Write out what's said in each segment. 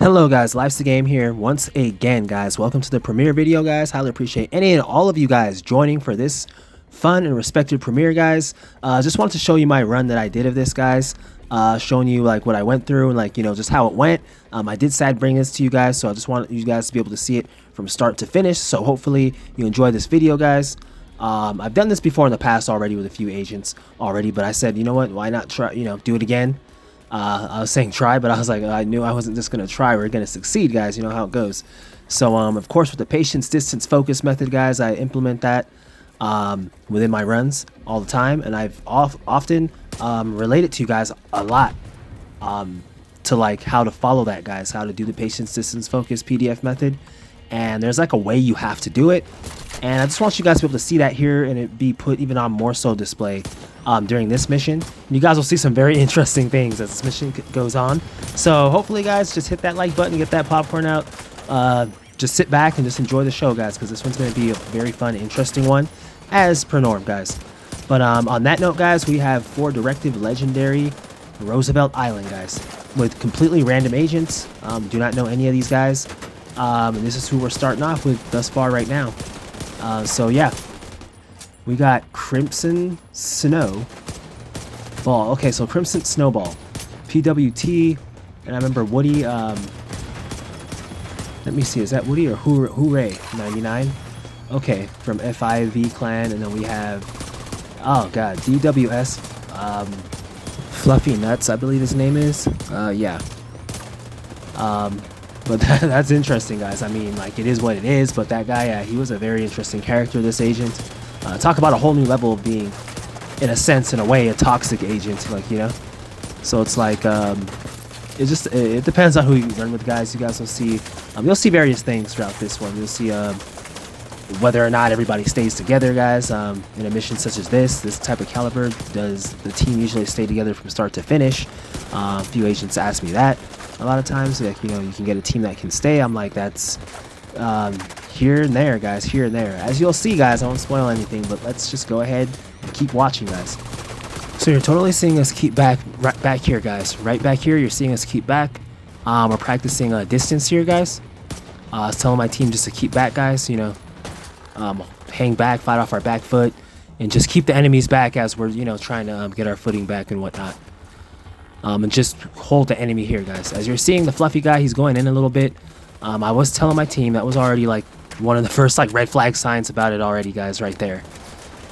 Hello guys, Life's the Game here once again guys. Welcome to the premiere video guys. Highly appreciate any and all of you guys joining for this fun and respected premiere guys. Just wanted to show you my run that I did of this guys. Showing you like what I went through and like, you know, just how it went. I did sad bring this to you guys, so I just want you guys to be able to see it from start to finish. So hopefully you enjoy this video guys. I've done this before in the past already with a few agents already, but I said, you know what, why not try, you know, do it again. I was saying try, but I was like, I knew I wasn't just going to try. We're going to succeed, guys. You know how it goes. So, of course, with the patience, distance, focus method, guys, I implement that within my runs all the time. And I've often related to you guys a lot to like how to follow that, guys, how to do the patience, distance, focus PDF method. And there's like a way you have to do it. And I just want you guys to be able to see that here and it be put even on more so display during this mission. And you guys will see some very interesting things as this mission goes on. So hopefully guys, just hit that like button, get that popcorn out. Just sit back and just enjoy the show guys, because this one's going to be a very fun, interesting one as per norm guys. But on that note guys, we have 4 Directive legendary Roosevelt Island guys with completely random agents. Do not know any of these guys. And this is who we're starting off with thus far right now. So yeah, we got Crimson Snowball. Okay, so Crimson Snowball, PWT, and I remember Woody. Let me see, is that Woody or Hooray 99? Okay, from FIV clan, and then we have, oh god, DWS, Fluffy Nuts, I believe his name is. Yeah. But that's interesting guys. I mean, like, it is what it is, but that guy, he was a very interesting character, this agent. Talk about a whole new level of being, in a sense, in a way, a toxic agent, like, you know. So it's like, it depends on who you run with guys. You guys will see, you'll see various things throughout this one. You'll see whether or not everybody stays together guys. In a mission such as this type of caliber, does the team usually stay together from start to finish? A few agents ask me that a lot of times, like, you know, you can get a team that can stay. I'm like, that's here and there guys, here and there, as you'll see guys. I won't spoil anything, but let's just go ahead and keep watching guys. So you're totally seeing us keep back, right back here guys, right back here. You're seeing us keep back. We're practicing distance here guys. I was telling my team just to keep back guys, you know, hang back, fight off our back foot, and just keep the enemies back as we're, you know, trying to get our footing back and whatnot. And just hold the enemy here guys. As you're seeing, the fluffy guy, he's going in a little bit. I was telling my team, that was already like one of the first like red flag signs about it already guys, right there.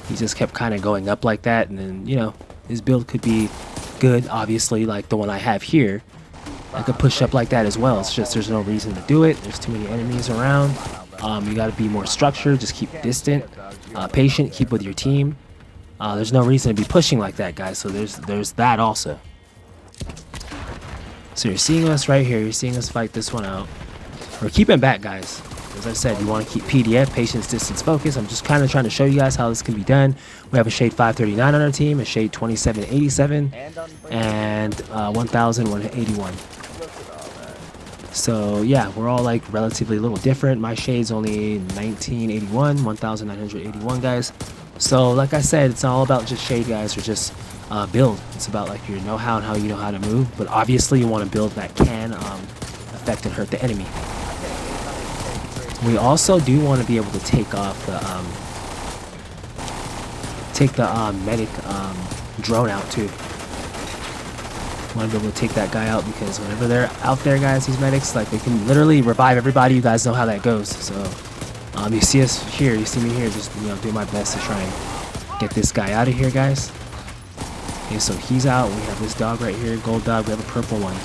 He just kept kind of going up like that, and then, you know, his build could be good, obviously, like the one I have here. I could push up like that as well. It's just there's no reason to do it. There's too many enemies around. You got to be more structured, just keep distant, patient, keep with your team. There's no reason to be pushing like that guys, so there's that also. So you're seeing us right here, you're seeing us fight this one out. We're keeping back guys. As I said, you want to keep PDF, patience, distance, focus. I'm just kind of trying to show you guys how this can be done. We have a shade 539 on our team, a shade 2787, and 1181. So yeah, we're all like relatively a little different. My shade's only 1981, 1981 guys. So like I said, it's all about just shade guys, or just build. It's about like your know-how and how you know how to move, but obviously you want to build that can affect and hurt the enemy. We also do want to be able to take off the medic drone out too. Want to be able to take that guy out, because whenever they're out there guys, these medics, like, they can literally revive everybody. You guys know how that goes. So you see us here, you see me here, just, you know, do my best to try and get this guy out of here guys. Okay, so he's out. We have this dog right here, gold dog. We have a purple one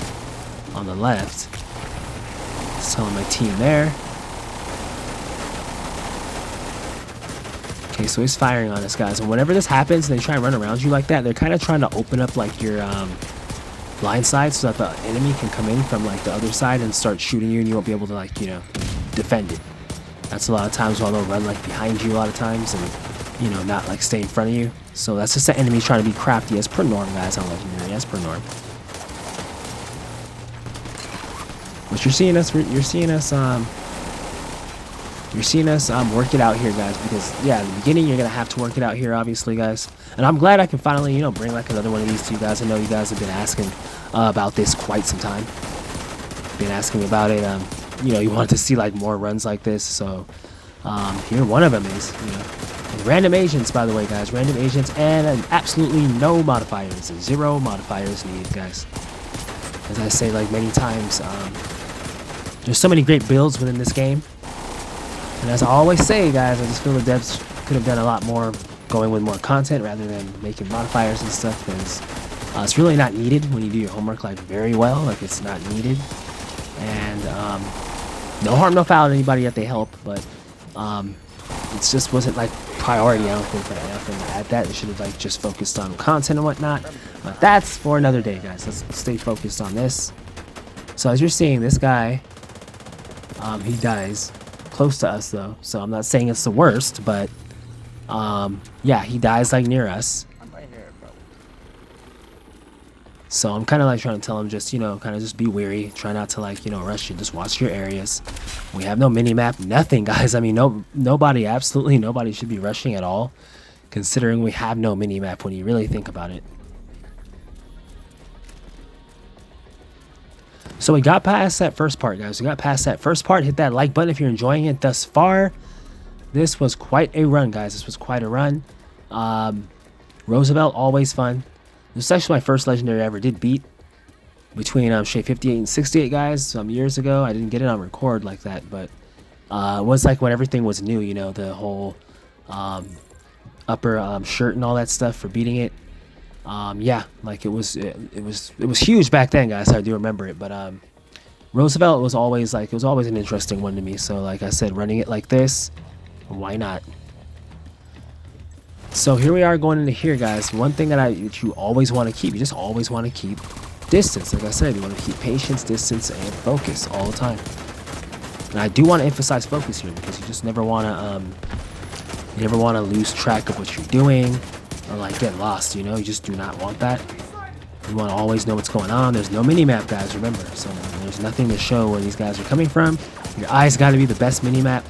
on the left. Just telling my team there. Okay, so he's firing on us guys, and whenever this happens and they try and run around you like that, they're kind of trying to open up like your blind side, so that the enemy can come in from like the other side and start shooting you, and you won't be able to, like, you know, defend it. That's a lot of times why they'll run like behind you a lot of times, and, you know, not like stay in front of you. So that's just the enemy trying to be crafty as per norm guys on Legendary, as per norm. But you're seeing us work it out here guys, because yeah, in the beginning you're gonna have to work it out here, obviously guys. And I'm glad I can finally, you know, bring like another one of these to you guys. I know you guys have been asking about this quite some time. been asking me about it. You know, you wanted to see like more runs like this, so here one of them is, you know. And random agents, by the way, guys, random agents, and absolutely no modifiers, 0 modifiers needed, guys. As I say like many times, there's so many great builds within this game, and as I always say, guys, I just feel the devs could have done a lot more, going with more content rather than making modifiers and stuff, because it's really not needed when you do your homework like very well. Like, it's not needed, and no harm, no foul to anybody that they help, but it just wasn't like priority, I don't think, right now for them to add that. They should have like just focused on content and whatnot, but that's for another day, guys. Let's stay focused on this. So as you're seeing, this guy, he dies close to us though, so I'm not saying it's the worst, but yeah, he dies like near us. So I'm kind of like trying to tell him, just, you know, kind of just be wary, try not to like, you know, rush you, just watch your areas. We have no mini map, nothing, guys. I mean, nobody, absolutely nobody should be rushing at all, considering we have no mini map when you really think about it. So we got past that first part, guys. We got past that first part. Hit that like button if you're enjoying it thus far. This was quite a run, guys. This was quite a run. Roosevelt, always fun. This is actually my first legendary I ever did beat, between Shea 58 and 68, guys, some years ago. I didn't get it on record like that, but it was like when everything was new, you know, the whole upper shirt and all that stuff for beating it. Yeah, like it was huge back then, guys. I do remember it, but Roosevelt was always like, it was always an interesting one to me. So like I said, running it like this, why not? So here we are going into here, guys. One thing that you always want to keep, you just always want to keep distance. Like I said, you want to keep patience, distance, and focus all the time. And I do want to emphasize focus here, because you just never want to lose track of what you're doing, or like get lost, you know. You just do not want that. You want to always know what's going on. There's no mini map, guys, remember, so there's nothing to show where these guys are coming from. Your eyes got to be the best mini map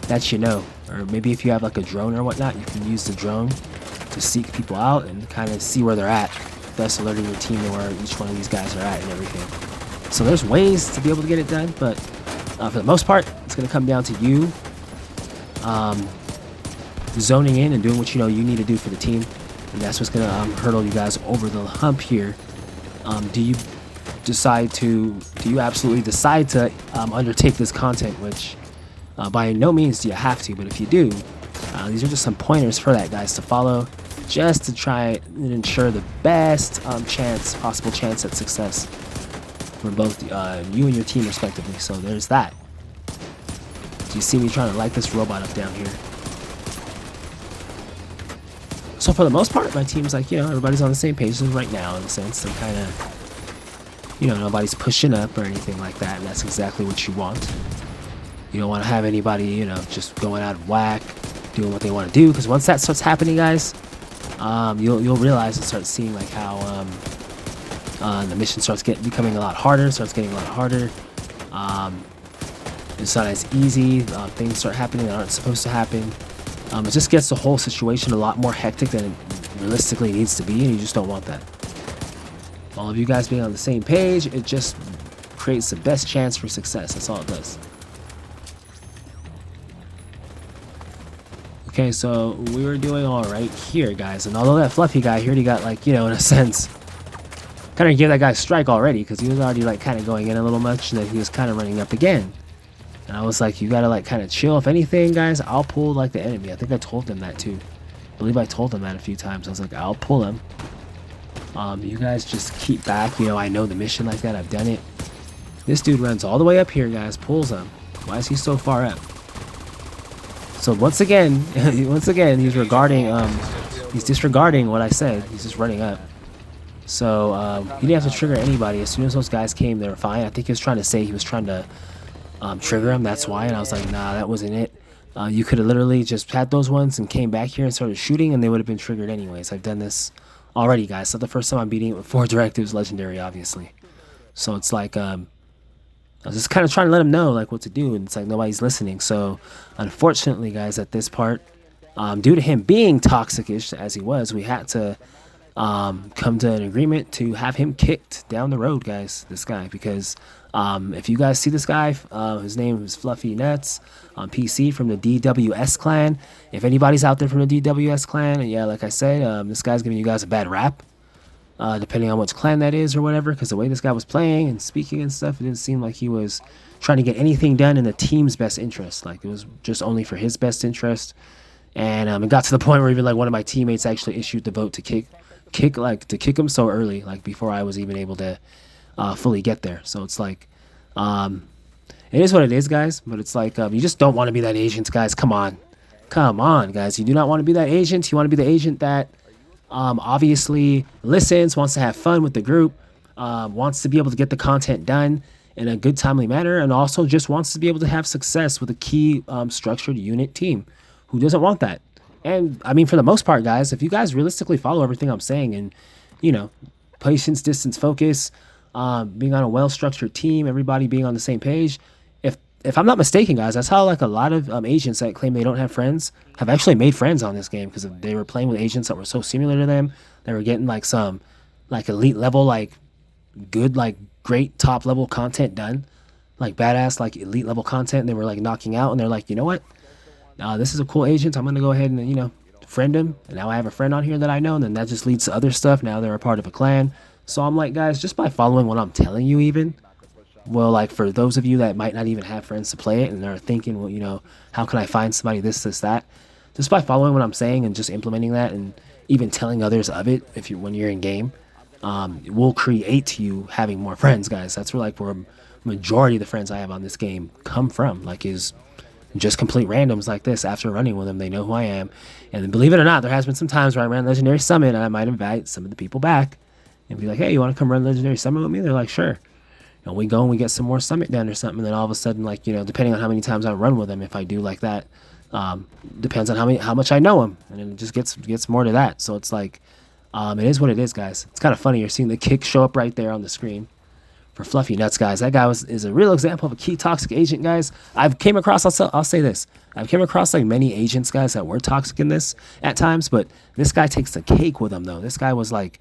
that you know. Or maybe if you have like a drone or whatnot, you can use the drone to seek people out and kind of see where they're at, thus alerting your team to where each one of these guys are at and everything. So there's ways to be able to get it done, but for the most part, it's going to come down to you zoning in and doing what you know you need to do for the team, and that's what's going to hurdle you guys over the hump here. Do you absolutely decide to undertake this content, which by no means do you have to, but if you do, these are just some pointers for that, guys, to follow, just to try and ensure the best possible chance at success for both you and your team respectively. So there's that. Do you see me trying to light this robot up down here? So for the most part, my team's like, you know, everybody's on the same page right now, in a sense. They kind of, you know, nobody's pushing up or anything like that, and that's exactly what you want. You don't want to have anybody, you know, just going out of whack, doing what they want to do, because once that starts happening, guys, you'll realize and start seeing like how the mission starts becoming a lot harder, it's not as easy. Things start happening that aren't supposed to happen. It just gets the whole situation a lot more hectic than it realistically needs to be, and you just don't want that. All of you guys being on the same page, it just creates the best chance for success. That's all it does. Okay, so we were doing all right here, guys, and although that fluffy guy here, he got, like, you know, in a sense, kind of gave that guy a strike already, because he was already like kind of going in a little much, and then he was kind of running up again. And I was like, you gotta like kind of chill. If anything, guys, I'll pull like the enemy. I think I told them that too. I believe I told them that a few times. I was like, I'll pull him. You guys just keep back. You know, I know the mission like that. I've done it. This dude runs all the way up here, guys. Pulls him. Why is he so far up? So once again, he's disregarding what I said. He's just running up. So he didn't have to trigger anybody. As soon as those guys came, they were fine. I think he was trying to say he was trying to trigger him. That's why. And I was like, nah, that wasn't it. You could have literally just had those ones and came back here and started shooting, and they would have been triggered anyways. I've done this already, guys. So the first time I'm beating it with 4 directives, legendary, obviously. So it's like I was just kind of trying to let him know like what to do, and it's like nobody's listening. So unfortunately, guys, at this part, due to him being toxic-ish as he was, we had to come to an agreement to have him kicked down the road, guys, this guy, because If you guys see this guy, his name is Fluffy Nuts on PC from the DWS clan. If anybody's out there from the DWS clan, yeah, like I said, this guy's giving you guys a bad rap, depending on which clan that is or whatever, because the way this guy was playing and speaking and stuff, it didn't seem like he was trying to get anything done in the team's best interest. Like, it was just only for his best interest. And it got to the point where even like one of my teammates actually issued the vote to kick him so early, like before I was even able to fully get there. So it's like, it is what it is, guys. But it's like, you just don't want to be that agent, guys. Come on, guys. You do not want to be that agent. You want to be the agent that obviously listens, wants to have fun with the group, wants to be able to get the content done in a good, timely manner, and also just wants to be able to have success with a key structured unit team. Who doesn't want that? And I mean, for the most part, guys, if you guys realistically follow everything I'm saying, and you know, patience, distance, focus, being on a well-structured team, everybody being on the same page. If I'm not mistaken, guys, that's how like a lot of agents that claim they don't have friends have actually made friends on this game, because they were playing with agents that were so similar to them. They were getting like some like elite level, like good, like great top level content done, like badass, like elite level content. And they were like knocking out, and they're like, you know what? This is a cool agent. I'm gonna go ahead and, you know, friend him. And now I have a friend on here that I know, and then that just leads to other stuff. Now they're a part of a clan. So I'm like, guys, just by following what I'm telling you, even, well, like for those of you that might not even have friends to play it and are thinking, well, you know, how can I find somebody this, that? Just by following what I'm saying and just implementing that, and even telling others of it, when you're in game, it will create you having more friends, guys. That's where majority of the friends I have on this game come from. Like, is just complete randoms like this. After running with them, they know who I am. And believe it or not, there has been some times where I ran Legendary Summit and I might invite some of the people back and be like, hey, you want to come run Legendary Summit with me? They're like, sure. And we go and we get some more Summit done or something. And then all of a sudden, like, you know, depending on how many times I run with them, if I do like that, depends on how much I know them. And then it just gets more to that. So it's like, it is what it is, guys. It's kind of funny. You're seeing the kick show up right there on the screen for Fluffy Nuts, guys. That guy is a real example of a key toxic agent, guys. I've came across, I'll say this, I've came across like many agents, guys, that were toxic in this at times, but this guy takes the cake with him, though. This guy was like,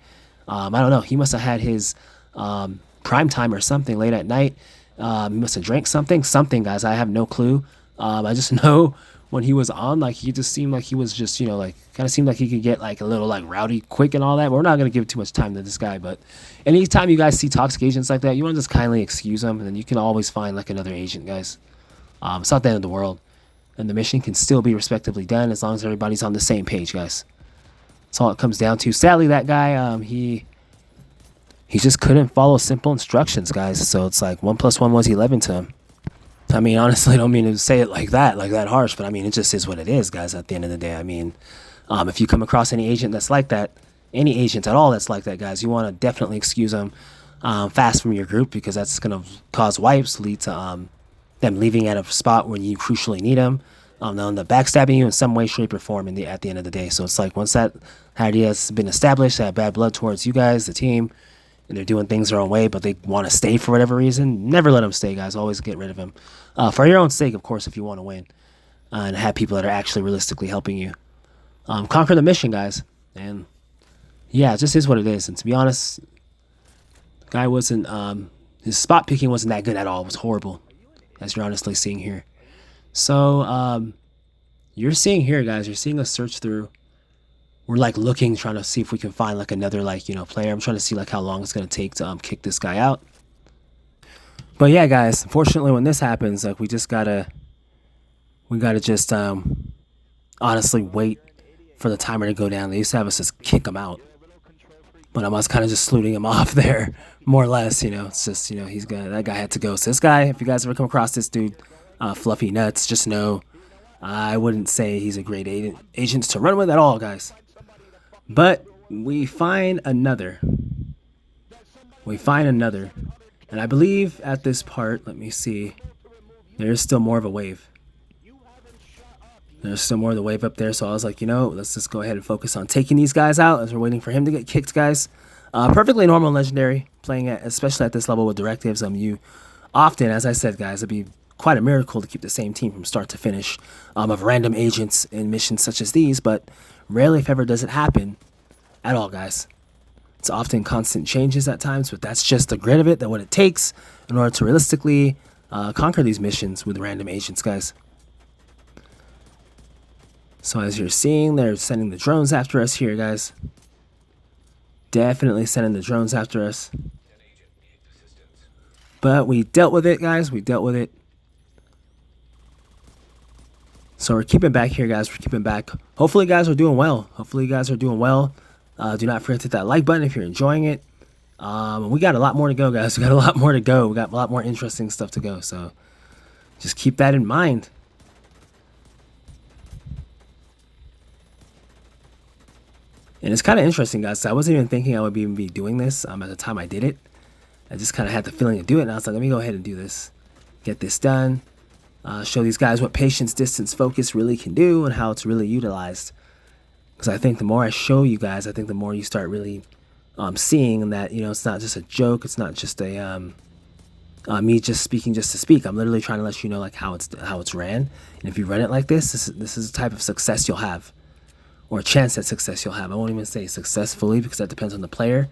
I don't know, he must have had his prime time or something late at night. He must have drank something, guys. I have no clue. I just know when he was on, like, he just seemed like he was just, you know, like, kind of seemed like he could get like a little like rowdy quick and all that. But we're not going to give too much time to this guy. But anytime you guys see toxic agents like that, you want to just kindly excuse them, and then you can always find like another agent, guys. It's not the end of the world, and the mission can still be respectively done as long as everybody's on the same page, guys. That's all it comes down to. Sadly, that guy, he just couldn't follow simple instructions, guys. So it's like 1 + 1 was 11 to him. I mean, honestly, I don't mean to say it like that harsh, but I mean, it just is what it is, guys, at the end of the day. I mean, if you come across any agent that's like that, any agent at all that's like that, guys, you want to definitely excuse them fast from your group, because that's going to cause wipes, lead to them leaving at a spot when you crucially need them. They'll end up backstabbing you in some way, shape, or form at the end of the day. So it's like, once that idea has been established, they have bad blood towards you guys, the team, and they're doing things their own way, but they want to stay for whatever reason, never let them stay, guys. Always get rid of them. For your own sake, of course, if you want to win. And have people that are actually realistically helping you. Conquer the mission, guys. And yeah, it just is what it is. And to be honest, the guy wasn't, his spot picking wasn't that good at all. It was horrible, as you're honestly seeing here. So, you're seeing here, guys, you're seeing us search through. We're like looking, trying to see if we can find like another, like, you know, player. I'm trying to see like how long it's going to take to kick this guy out. But yeah, guys, unfortunately, when this happens, like, we gotta just honestly wait for the timer to go down. They used to have us just kick him out, but I was kind of just saluting him off there, more or less. You know, it's just, you know, that guy had to go. So this guy, if you guys ever come across this dude, Fluffy Nuts, just know I wouldn't say he's a great agent to run with at all, guys. But we find another. And I believe at this part, let me see, there's still more of a wave. There's still more of the wave up there, so I was like, you know, let's just go ahead and focus on taking these guys out as we're waiting for him to get kicked, guys. Perfectly normal legendary, playing especially at this level with directives. You often, as I said, guys, it'd be quite a miracle to keep the same team from start to finish of random agents in missions such as these, but rarely, if ever, does it happen at all, guys. It's often constant changes at times, but that's just the grit of it, that what it takes in order to realistically conquer these missions with random agents, guys. So as you're seeing, they're sending the drones after us here, guys. Definitely sending the drones after us. But we dealt with it, guys. We dealt with it. So we're keeping back here, guys. We're keeping back. Hopefully, guys are doing well. Hopefully, you guys are doing well. Do not forget to hit that like button if you're enjoying it. We got a lot more to go, guys. We got a lot more to go. We got a lot more interesting stuff to go. So just keep that in mind. And it's kind of interesting, guys. I wasn't even thinking I would even be doing this at the time I did it. I just kind of had the feeling to do it. And I was like, let me go ahead and do this. Get this done. Show these guys what patience, distance, focus really can do and how it's really utilized. Because I think the more I show you guys, I think the more you start really seeing that, you know, it's not just a joke. It's not just a me just speaking just to speak. I'm literally trying to let you know like how it's ran. And if you run it like this is the type of success you'll have, or a chance at success you'll have. I won't even say successfully because that depends on the player.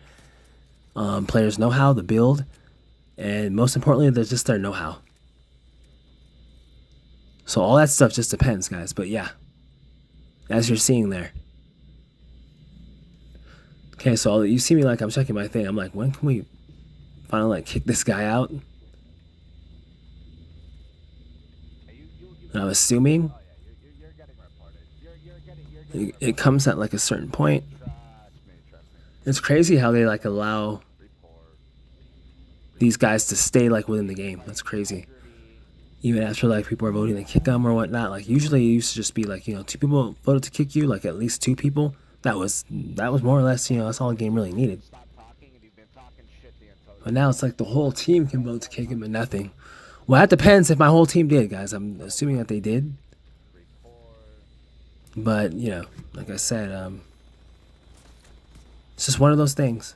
Players' know-how, the build, and most importantly, there's just their know-how. So all that stuff just depends, guys. But yeah, as you're seeing there. Okay, so you see me like I'm checking my thing. I'm like, when can we finally like kick this guy out? And I'm assuming it comes at like a certain point. It's crazy how they like allow these guys to stay like within the game. That's crazy. Even after like people are voting to kick them or whatnot. Like usually it used to just be like, you know, 2 people voted to kick you, like at least 2 people. That was more or less, you know, that's all the game really needed. But now it's like the whole team can vote to kick him and nothing. Well, that depends if my whole team did, guys. I'm assuming that they did. But, you know, like I said, it's just one of those things.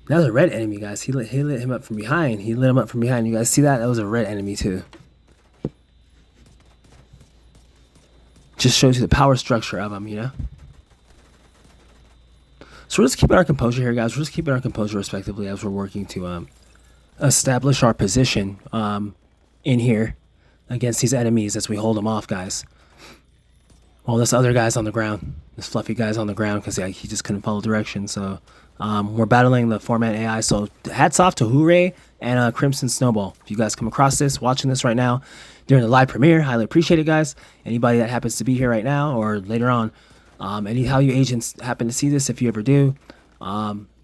That was a red enemy, guys. He lit him up from behind. He lit him up from behind. You guys see that? That was a red enemy too. Just shows you the power structure of him, you know? So we're just keeping our composure here, guys. We're just keeping our composure respectively as we're working to establish our position in here against these enemies as we hold them off, guys. Well, this other guy's on the ground. This fluffy guy's on the ground because he just couldn't follow directions. So we're battling the 4-man AI. So hats off to Hooray and Crimson Snowball. If you guys come across this, watching this right now during the live premiere, highly appreciate it, guys. Anybody that happens to be here right now or later on, anyhow you agents happen to see this, if you ever do,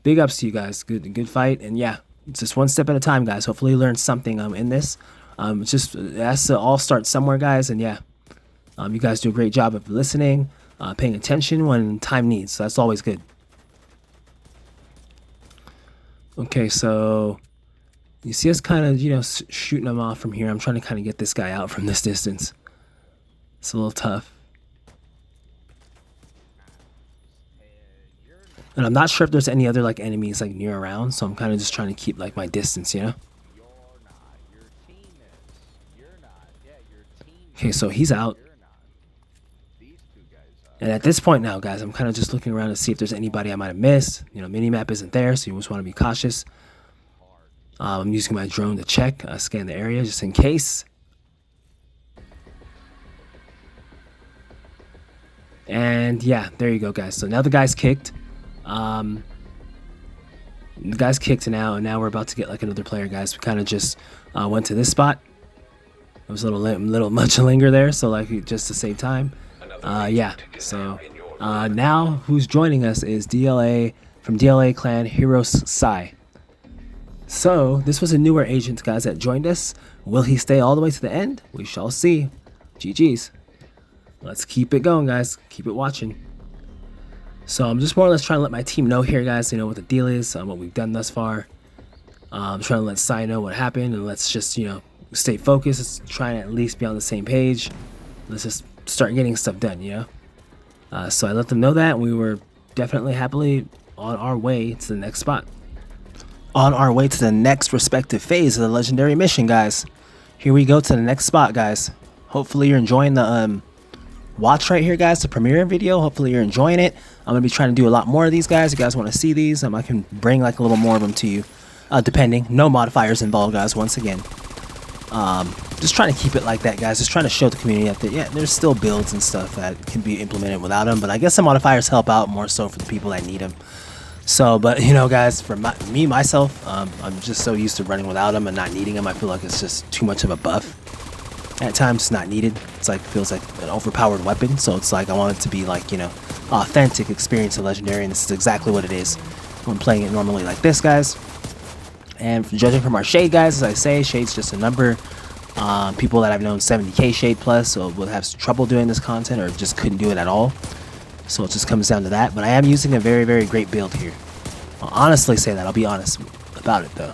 big ups to you guys. Good fight. And yeah, it's just one step at a time, guys. Hopefully you learned something in this. It has to all start somewhere, guys. And yeah, you guys do a great job of listening, paying attention when time needs. So that's always good. Okay, so you see us kind of, you know, shooting them off from here. I'm trying to kind of get this guy out from this distance. It's a little tough. And I'm not sure if there's any other like enemies like near around, so I'm kind of just trying to keep like my distance, you know? Okay, so he's out. And at this point now, guys, I'm kind of just looking around to see if there's anybody I might have missed. You know, minimap isn't there, so you just want to be cautious. I'm using my drone to check, scan the area just in case. And yeah, there you go, guys. So now the guy's kicked. The guy's kicked now, and now we're about to get like another player, guys. We kind of just went to this spot. There was a little much linger there, so like just to save time. Yeah, so now who's joining us is DLA from DLA Clan Heroes Sai. So this was a newer agent, guys, that joined us. Will he stay all the way to the end? We shall see. GG's. Let's keep it going, guys. Keep it watching. So I'm just more or less trying to let my team know here, guys, you know what the deal is, what we've done thus far. I'm trying to let Sai know what happened, and let's just, you know, stay focused. Let's try and at least be on the same page. Let's just start getting stuff done, you know? So I let them know that we were definitely happily on our way to the next spot. On our way to the next respective phase of the legendary mission, guys. Here we go to the next spot, guys. Hopefully you're enjoying the watch right here, guys, the premiere video. Hopefully you're enjoying it. I'm gonna be trying to do a lot more of these, guys. If you guys want to see these, I can bring like a little more of them to you, depending. No modifiers involved, guys, once again. Just trying to keep it like that, guys. Just trying to show the community that yeah, there's still builds and stuff that can be implemented without them, but I guess the modifiers help out more so for the people that need them. So, but you know, guys, for myself, I'm just so used to running without them and not needing them. I feel like it's just too much of a buff. At times, it's not needed. It's like, feels like an overpowered weapon. So it's like I want it to be like, you know, authentic experience of legendary, and this is exactly what it is when playing it normally like this, guys. And judging from our shade, guys, as I say, shade's just a number. People that I've known 70k shade plus, so will have trouble doing this content or just couldn't do it at all. So it just comes down to that. But I am using a very, very great build here. I'll honestly say that. I'll be honest about it, though.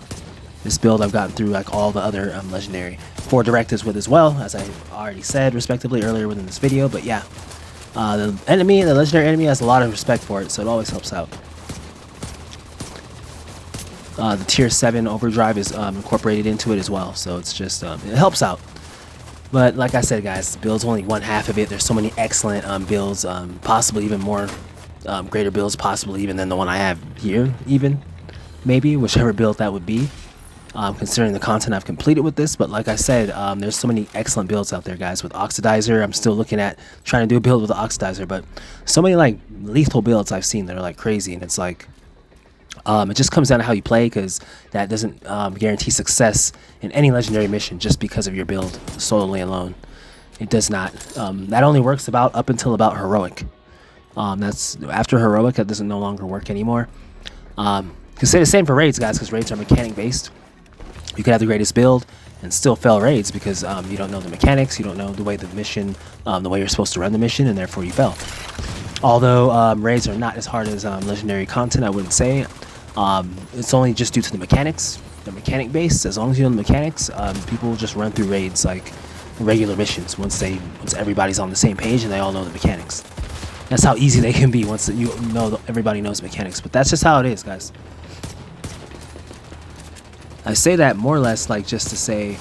This build I've gotten through like all the other legendary 4 directives with as well, as I already said respectively earlier within this video. But yeah, the legendary enemy has a lot of respect for it, so it always helps out. The tier 7 overdrive is incorporated into it as well, so it's just it helps out. But like I said, guys, the build's only one half of it. There's so many excellent builds, possibly even more greater builds, possibly even than the one I have here, even maybe whichever build that would be, considering the content I've completed with this. But like I said, there's so many excellent builds out there, guys. With Oxidizer, I'm still looking at trying to do a build with the Oxidizer, but so many like lethal builds I've seen that are like crazy, and it's like it just comes down to how you play, because that doesn't guarantee success in any legendary mission just because of your build solely alone. It does not. That only works up until about heroic. That's after heroic, that doesn't no longer work anymore. Can say the same for raids, guys, because raids are mechanic based. You could have the greatest build and still fail raids because you don't know the mechanics, you don't know the way the mission, the way you're supposed to run the mission, and therefore you fail. Although raids are not as hard as legendary content, I wouldn't say. It's only just due to the mechanics. They're mechanic based. As long as you know the mechanics, people will just run through raids like regular missions once everybody's on the same page and they all know the mechanics. That's how easy they can be once you know everybody knows mechanics. But that's just how it is, guys. I say that more or less like just to say,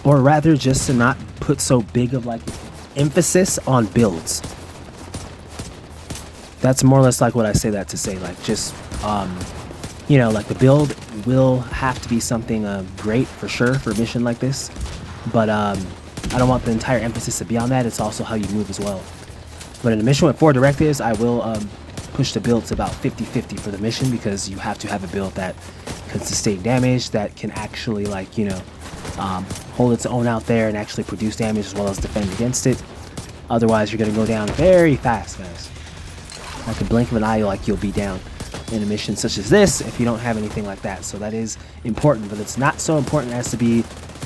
or rather just to not put so big of like emphasis on builds. That's more or less like what I say that to say, like just you know, like the build will have to be something great for sure for a mission like this, but I don't want the entire emphasis to be on that. It's also how you move as well. But in a mission with 4 directives, I will push the build to about 50-50 for the mission, because you have to have a build that can sustain damage, that can actually, like, you know, hold its own out there and actually produce damage as well as defend against it. Otherwise, you're going to go down very fast, guys. Like a blink of an eye, like you'll be down in a mission such as this if you don't have anything like that. So that is important, but it's not so important as to be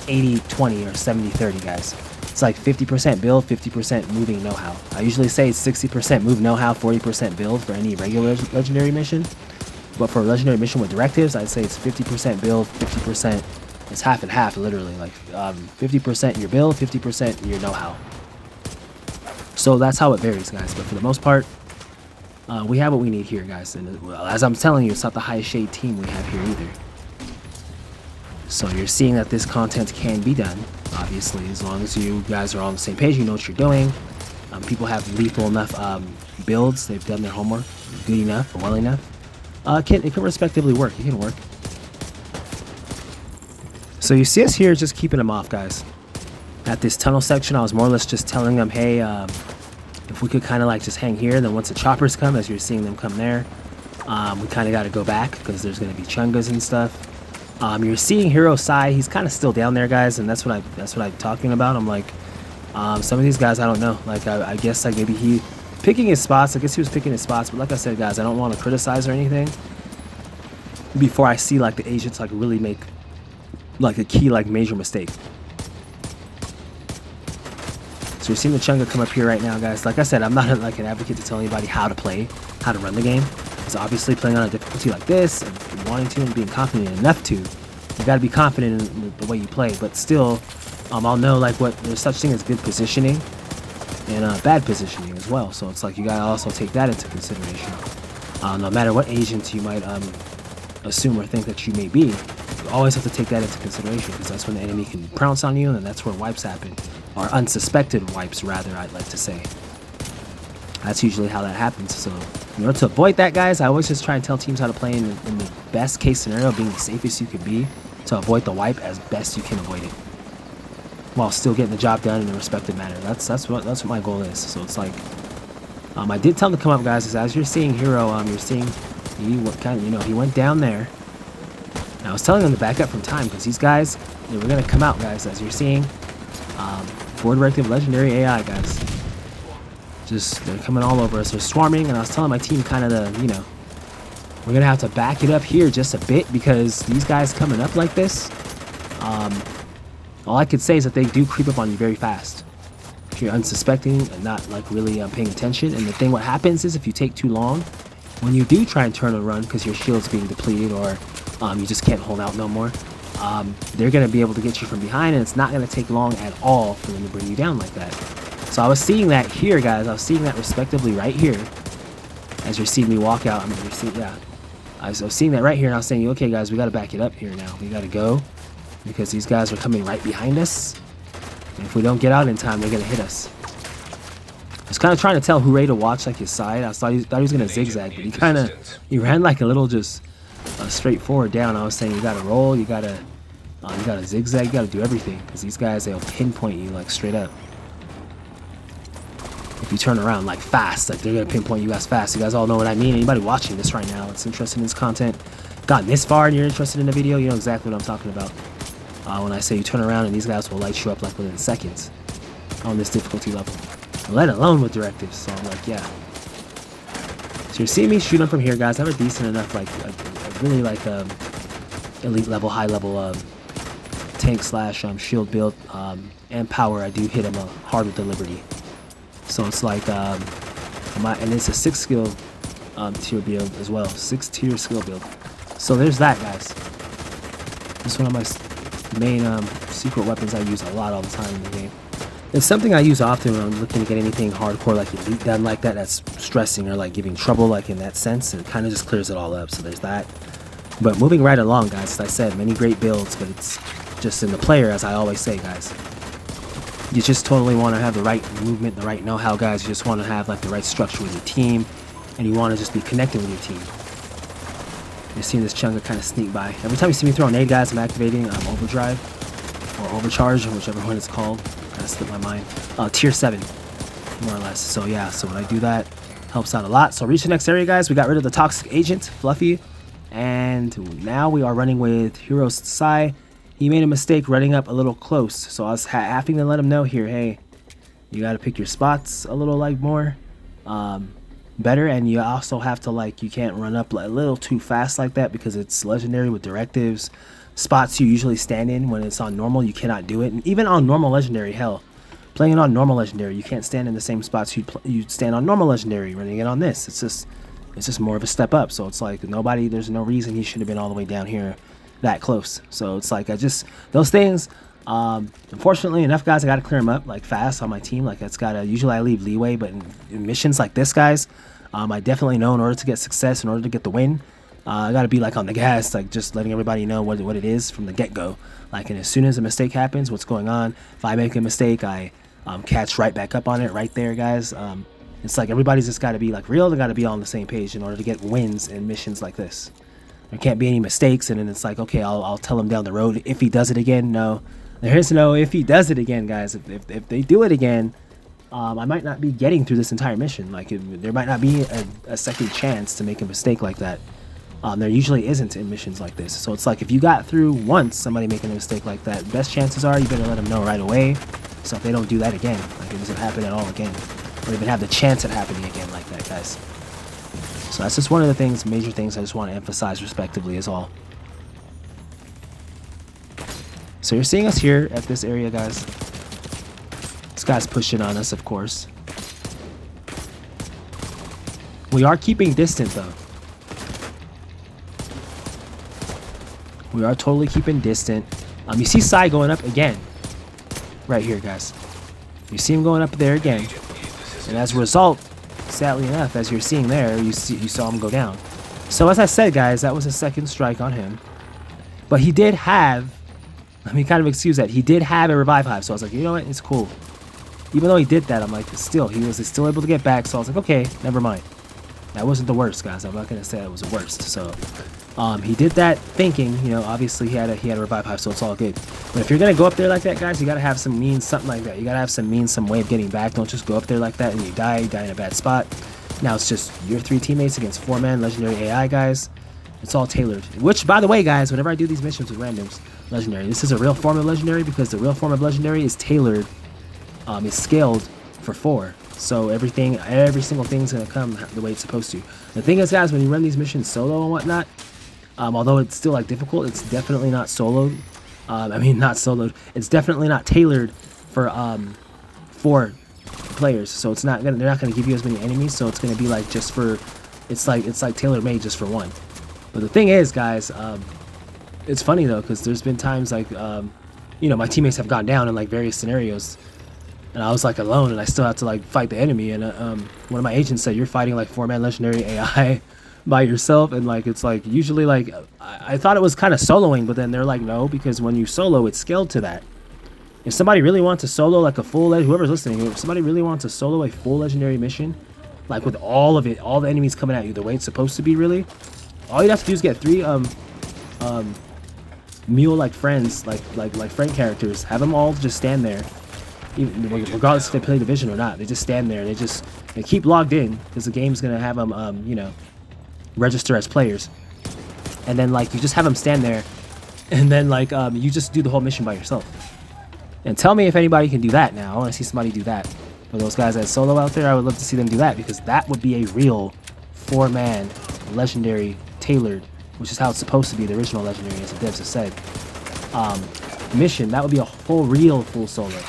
80-20 or 70-30, guys. It's like 50% build, 50% moving know-how. I usually say it's 60% move know-how, 40% build for any regular legendary mission. But for a legendary mission with directives, I'd say it's 50% build, 50%. It's half and half, literally. Like 50% your build, 50% your know-how. So that's how it varies, guys. But for the most part, we have what we need here, guys. And as I'm telling you, it's not the highest shade team we have here either. So you're seeing that this content can be done, obviously, as long as you guys are on the same page, you know what you're doing. People have lethal enough builds, they've done their homework good enough, or well enough. It can respectively work, it can work. So you see us here just keeping them off, guys. At this tunnel section, I was more or less just telling them, hey, if we could kind of like just hang here, then once the choppers come, as you're seeing them come there, we kind of got to go back because there's going to be chungas and stuff. You're seeing Hero Sai, he's kind of still down there, guys, and that's what I'm talking about. I'm like, some of these guys, I don't know, like I guess like maybe he picking his spots. I guess he was picking his spots, but like I said, guys, I don't want to criticize or anything before I see like the agents like really make like a key like major mistake. So you're seeing the chunga come up here right now, guys. Like I said, I'm not like an advocate to tell anybody how to play, how to run the game. It's obviously playing on a difficulty like this and wanting to and being confident enough to. You got to be confident in the way you play, but still, I'll know like there's such thing as good positioning and bad positioning as well. So it's like you got to also take that into consideration. No matter what agent you might assume or think that you may be, you always have to take that into consideration, because that's when the enemy can pounce on you, and that's where wipes happen, or unsuspected wipes rather, I'd like to say. That's usually how that happens. So in order to avoid that, guys, I always just try and tell teams how to play in the best case scenario, being the safest you can be, to avoid the wipe as best you can avoid it, while still getting the job done in a respective manner. That's what my goal is. So it's like, I did tell him to come up, guys, because as you're seeing Hero, you're seeing he went down there. And I was telling him to back up from time, because these guys, they were gonna come out, guys, as you're seeing. 4 Directive Legendary AI, guys. Just, they're coming all over us. They're swarming, and I was telling my team kind of to, we're going to have to back it up here just a bit, because these guys coming up like this, all I could say is that they do creep up on you very fast if you're unsuspecting and not, like, really paying attention. And the thing, what happens is, if you take too long, when you do try and turn and run because your shield's being depleted, or you just can't hold out no more, they're going to be able to get you from behind, and it's not going to take long at all for them to bring you down like that. So I was seeing that here, guys. I was seeing that respectively right here, as you're seeing me walk out. I was seeing that right here, and I was saying, okay, guys, we got to back it up here now. We got to go, because these guys are coming right behind us, and if we don't get out in time, they're going to hit us. I was kind of trying to tell Hooray to watch, like, his side. I thought he was going to zigzag, but he ran like a little just straightforward down. I was saying, you got to roll, you got to zigzag, you got to do everything, because these guys, they'll pinpoint you, like, straight up. If you turn around, like, fast, like, they're gonna pinpoint you guys fast. You guys all know what I mean. Anybody watching this right now that's interested in this content, gotten this far, and you're interested in the video, you know exactly what I'm talking about. When I say you turn around, and these guys will light you up, like, within seconds on this difficulty level, let alone with directives. So I'm like, yeah. So you're seeing me shoot them from here, guys. I have a decent enough, like, a really, like, elite level, high level tank slash shield build, and power. I do hit them hard with the Liberty. So it's like, and it's a 6 skill tier build as well. 6 tier skill build. So there's that, guys. This is one of my main secret weapons I use a lot all the time in the game. It's something I use often when I'm looking to get anything hardcore, like elite done like that, that's stressing or like giving trouble, like in that sense. And it kind of just clears it all up. So there's that. But moving right along, guys, as I said, many great builds, but it's just in the player, as I always say, guys. You just totally want to have the right movement, the right know-how, guys. You just want to have, like, the right structure with your team, and you want to just be connected with your team. You're seeing this chunga kind of sneak by. Every time you see me throw a nade, guys, I'm activating overdrive or overcharge, or whichever one it's called. Kind of slipped my mind. Tier 7, more or less. So yeah, so when I do that, helps out a lot. So reach the next area, guys. We got rid of the toxic agent, Fluffy, and now we are running with Hero Sai. He made a mistake running up a little close, so I was having to let him know here, hey, you got to pick your spots a little, like, more better, and you also have to, like, you can't run up a little too fast like that, because it's legendary with directives. Spots you usually stand in when it's on normal, you cannot do it. And even on normal legendary, hell, playing it on normal legendary, you can't stand in the same spots you'd stand on normal legendary running it on this. It's just more of a step up. So it's like there's no reason he should have been all the way down here that close. So it's like those things, unfortunately enough, guys, I gotta clear them up, like, fast on my team. Like, usually I leave leeway, but in missions like this, guys, I definitely know in order to get success, in order to get the win, I gotta be, like, on the gas, like, just letting everybody know what it is from the get-go. Like, and as soon as a mistake happens, what's going on, if I make a mistake, I catch right back up on it right there, guys. It's like everybody's just gotta be, like, real. They gotta be all on the same page in order to get wins in missions like this. There can't be any mistakes, and then it's like, okay, I'll tell him down the road if he does it again. No, there is no if he does it again, guys. If they do it again, I might not be getting through this entire mission. Like, there might not be a second chance to make a mistake like that. There usually isn't in missions like this. So it's like, if you got through once somebody making a mistake like that, best chances are you better let them know right away, so if they don't do that again, like, it doesn't happen at all again, or even have the chance of happening again like that, guys. So that's just one of the things, major things I just want to emphasize respectively is all. So you're seeing us here at this area, guys. This guy's pushing on us, of course. We are keeping distant, though. We are totally keeping distant. You see Sai going up again. Right here, guys. You see him going up there again. And as a result, sadly enough, as you're seeing there, you saw him go down. So as I said, guys, that was a second strike on him. But he did have, let me kind of excuse that, he did have a revive hive. So I was like, you know what, it's cool. Even though he did that, I'm like, still, he was still able to get back. So I was like, okay, never mind. That wasn't the worst, guys. I'm not gonna say that was the worst. So he did that thinking, you know, obviously he had a revive hive, so it's all good. But if you're gonna go up there like that, guys, you gotta have some means, something like that. You gotta have some means, some way of getting back. Don't just go up there like that and you die in a bad spot. Now it's just your 3 teammates against 4-man legendary AI, guys. It's all tailored. Which, by the way, guys, whenever I do these missions with randoms, legendary, this is a real form of legendary because the real form of legendary is tailored, is scaled for 4. So every single thing's gonna come the way it's supposed to. The thing is, guys, when you run these missions solo and whatnot, although it's still like difficult, it's definitely not soloed. I mean, not soloed. It's definitely not tailored for 4 players. So it's not gonna. They're not gonna give you as many enemies. So it's gonna be like just for. It's like tailor made just for 1. But the thing is, guys, it's funny though because there's been times like you know, my teammates have gone down in like various scenarios. And I was like alone, and I still have to like fight the enemy. And one of my agents said, "You're fighting like 4-man legendary AI by yourself." And like it's like usually like I thought it was kind of soloing, but then they're like, no, because when you solo, it's scaled to that. If somebody really wants to solo like a full, whoever's listening, if somebody really wants to solo a full legendary mission, like with all of it, all the enemies coming at you the way it's supposed to be, really, all you have to do is get 3 mule-like friends, like friend characters. Have them all just stand there. Even, regardless if they play division or not, they just stand there. They keep logged in because the game's gonna have them, you know, register as players. And then like you just have them stand there, and then like you just do the whole mission by yourself. And tell me if anybody can do that now. I want to see somebody do that. For those guys that solo out there, I would love to see them do that because that would be a real 4-man legendary tailored, which is how it's supposed to be, the original legendary, as the devs have said. Mission. That would be a whole real full solo.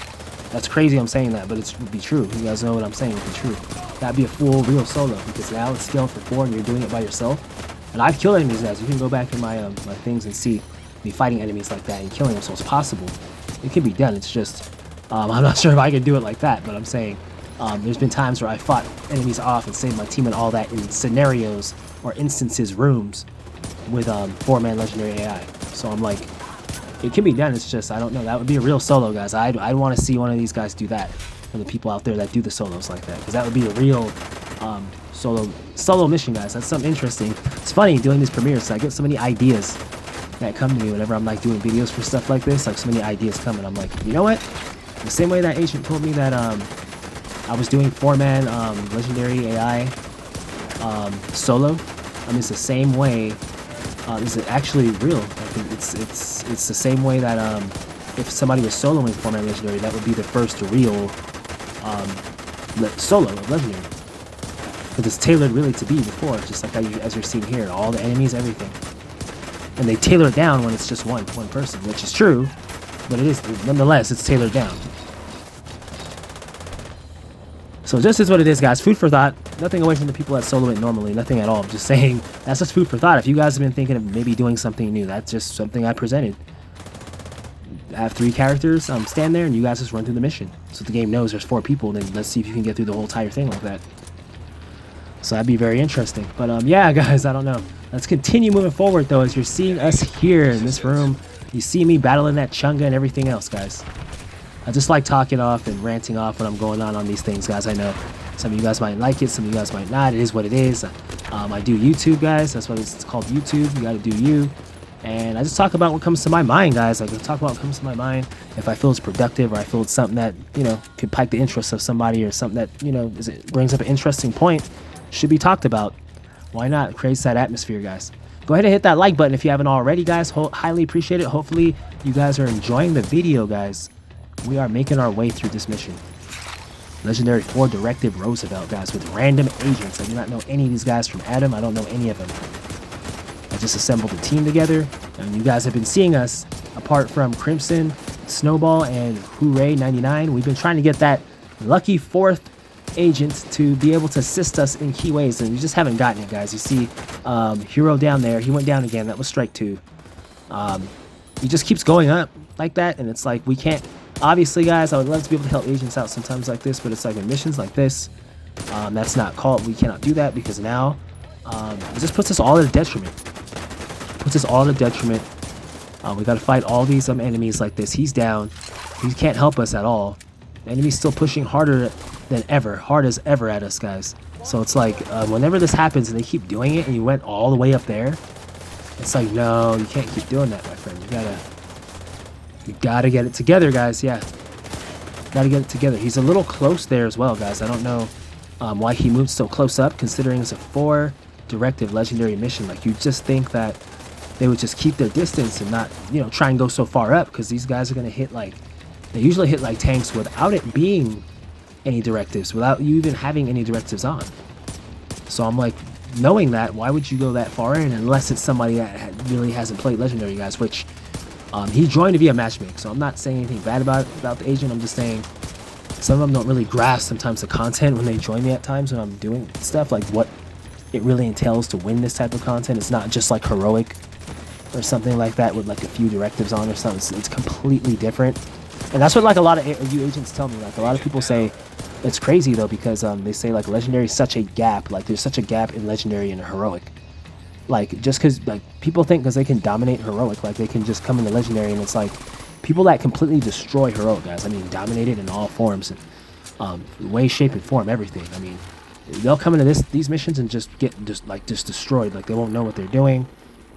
That's crazy I'm saying that, but it would be true. You guys know what I'm saying, it would be true. That'd be a full real solo, because now it's scaled for 4 and you're doing it by yourself. And I've killed enemies, guys. You can go back in my my things and see me fighting enemies like that and killing them, so it's possible. It can be done, it's just, I'm not sure if I can do it like that, but I'm saying, there's been times where I fought enemies off and saved my team and all that in scenarios or instances, rooms, with 4-man legendary AI. So I'm like, it can be done, it's just, I don't know, that would be a real solo, guys. I'd want to see one of these guys do that, for the people out there that do the solos like that, because that would be a real solo mission, guys. That's something interesting. It's funny doing these premieres, so I get so many ideas that come to me whenever I'm like doing videos for stuff like this. Like so many ideas come, and I'm like, you know what, the same way that agent told me that I was doing 4-man legendary AI solo, it's the same way. Is it actually real? I think it's the same way that if somebody was soloing 4-man legendary, that would be the first real solo of legendary. But it's tailored really to be before, just like as you're seeing here, all the enemies, everything. And they tailor it down when it's just one person, which is true, but it is nonetheless it's tailored down. So this is what it is, guys. Food for thought. Nothing away from the people that solo it normally. Nothing at all. I'm just saying that's just food for thought. If you guys have been thinking of maybe doing something new, that's just something I presented. Have 3 characters, stand there, and you guys just run through the mission. So the game knows there's 4 people, then let's see if you can get through the whole entire thing like that. So that'd be very interesting. But yeah, guys, I don't know. Let's continue moving forward, though, as you're seeing us here in this room. You see me battling that Chunga and everything else, guys. I just like talking off and ranting off when I'm going on these things, guys. I know some of you guys might like it, some of you guys might not. It is what it is. I do YouTube, guys. That's what it's called, YouTube. You got to do you. And I just talk about what comes to my mind, guys. I can talk about what comes to my mind. If I feel it's productive, or I feel it's something that, you know, could pique the interest of somebody, or something that, you know, brings up an interesting point, should be talked about. Why not? It creates that atmosphere, guys. Go ahead and hit that like button if you haven't already, guys. Highly appreciate it. Hopefully you guys are enjoying the video, guys. We are making our way through this mission. Legendary 4 Directive Roosevelt, guys, with random agents. I do not know any of these guys from Adam. I don't know any of them. I just assembled a team together, and you guys have been seeing us, apart from Crimson, Snowball, and Hooray 99. We've been trying to get that lucky 4th agent to be able to assist us in key ways, and we just haven't gotten it, guys. You see Hero down there. He went down again. That was strike 2. He just keeps going up like that, and it's like we can't. Obviously, guys, I would love to be able to help agents out sometimes like this, but it's like in missions like this, that's not called. We cannot do that because now it just puts us all at a detriment. Puts us all at a detriment. We got to fight all these enemies like this. He's down. He can't help us at all. The enemy's still pushing harder than ever. Hard as ever at us, guys. So it's like, whenever this happens and they keep doing it and you went all the way up there, it's like, no, you can't keep doing that, my friend. You gotta get it together, guys. Yeah. Gotta get it together. He's a little close there as well, guys. I don't know why he moved so close up, considering it's a 4 directive legendary mission. Like, you just think that they would just keep their distance and not, you know, try and go so far up, because these guys are going to hit, like, they usually hit like tanks without it being any directives, without you even having any directives on. So I'm like, knowing that, why would you go that far in unless it's somebody that really hasn't played legendary, guys, which he joined to be a matchmaker. So I'm not saying anything bad about the agent. I'm just saying some of them don't really grasp sometimes the content when they join me at times when I'm doing stuff, like what it really entails to win this type of content. It's not just like heroic or something like that with like a few directives on or something. It's completely different. And that's what like a lot of you agents tell me. Like a lot of people say it's crazy though, because they say like legendary is such a gap. Like there's such a gap in legendary and heroic. Like just because like people think because they can dominate heroic, like they can just come into legendary, and it's like people that completely destroy heroic, guys. I mean, dominate it in all forms, and way, shape, and form, everything. I mean, they'll come into these missions and just get just destroyed. Like they won't know what they're doing.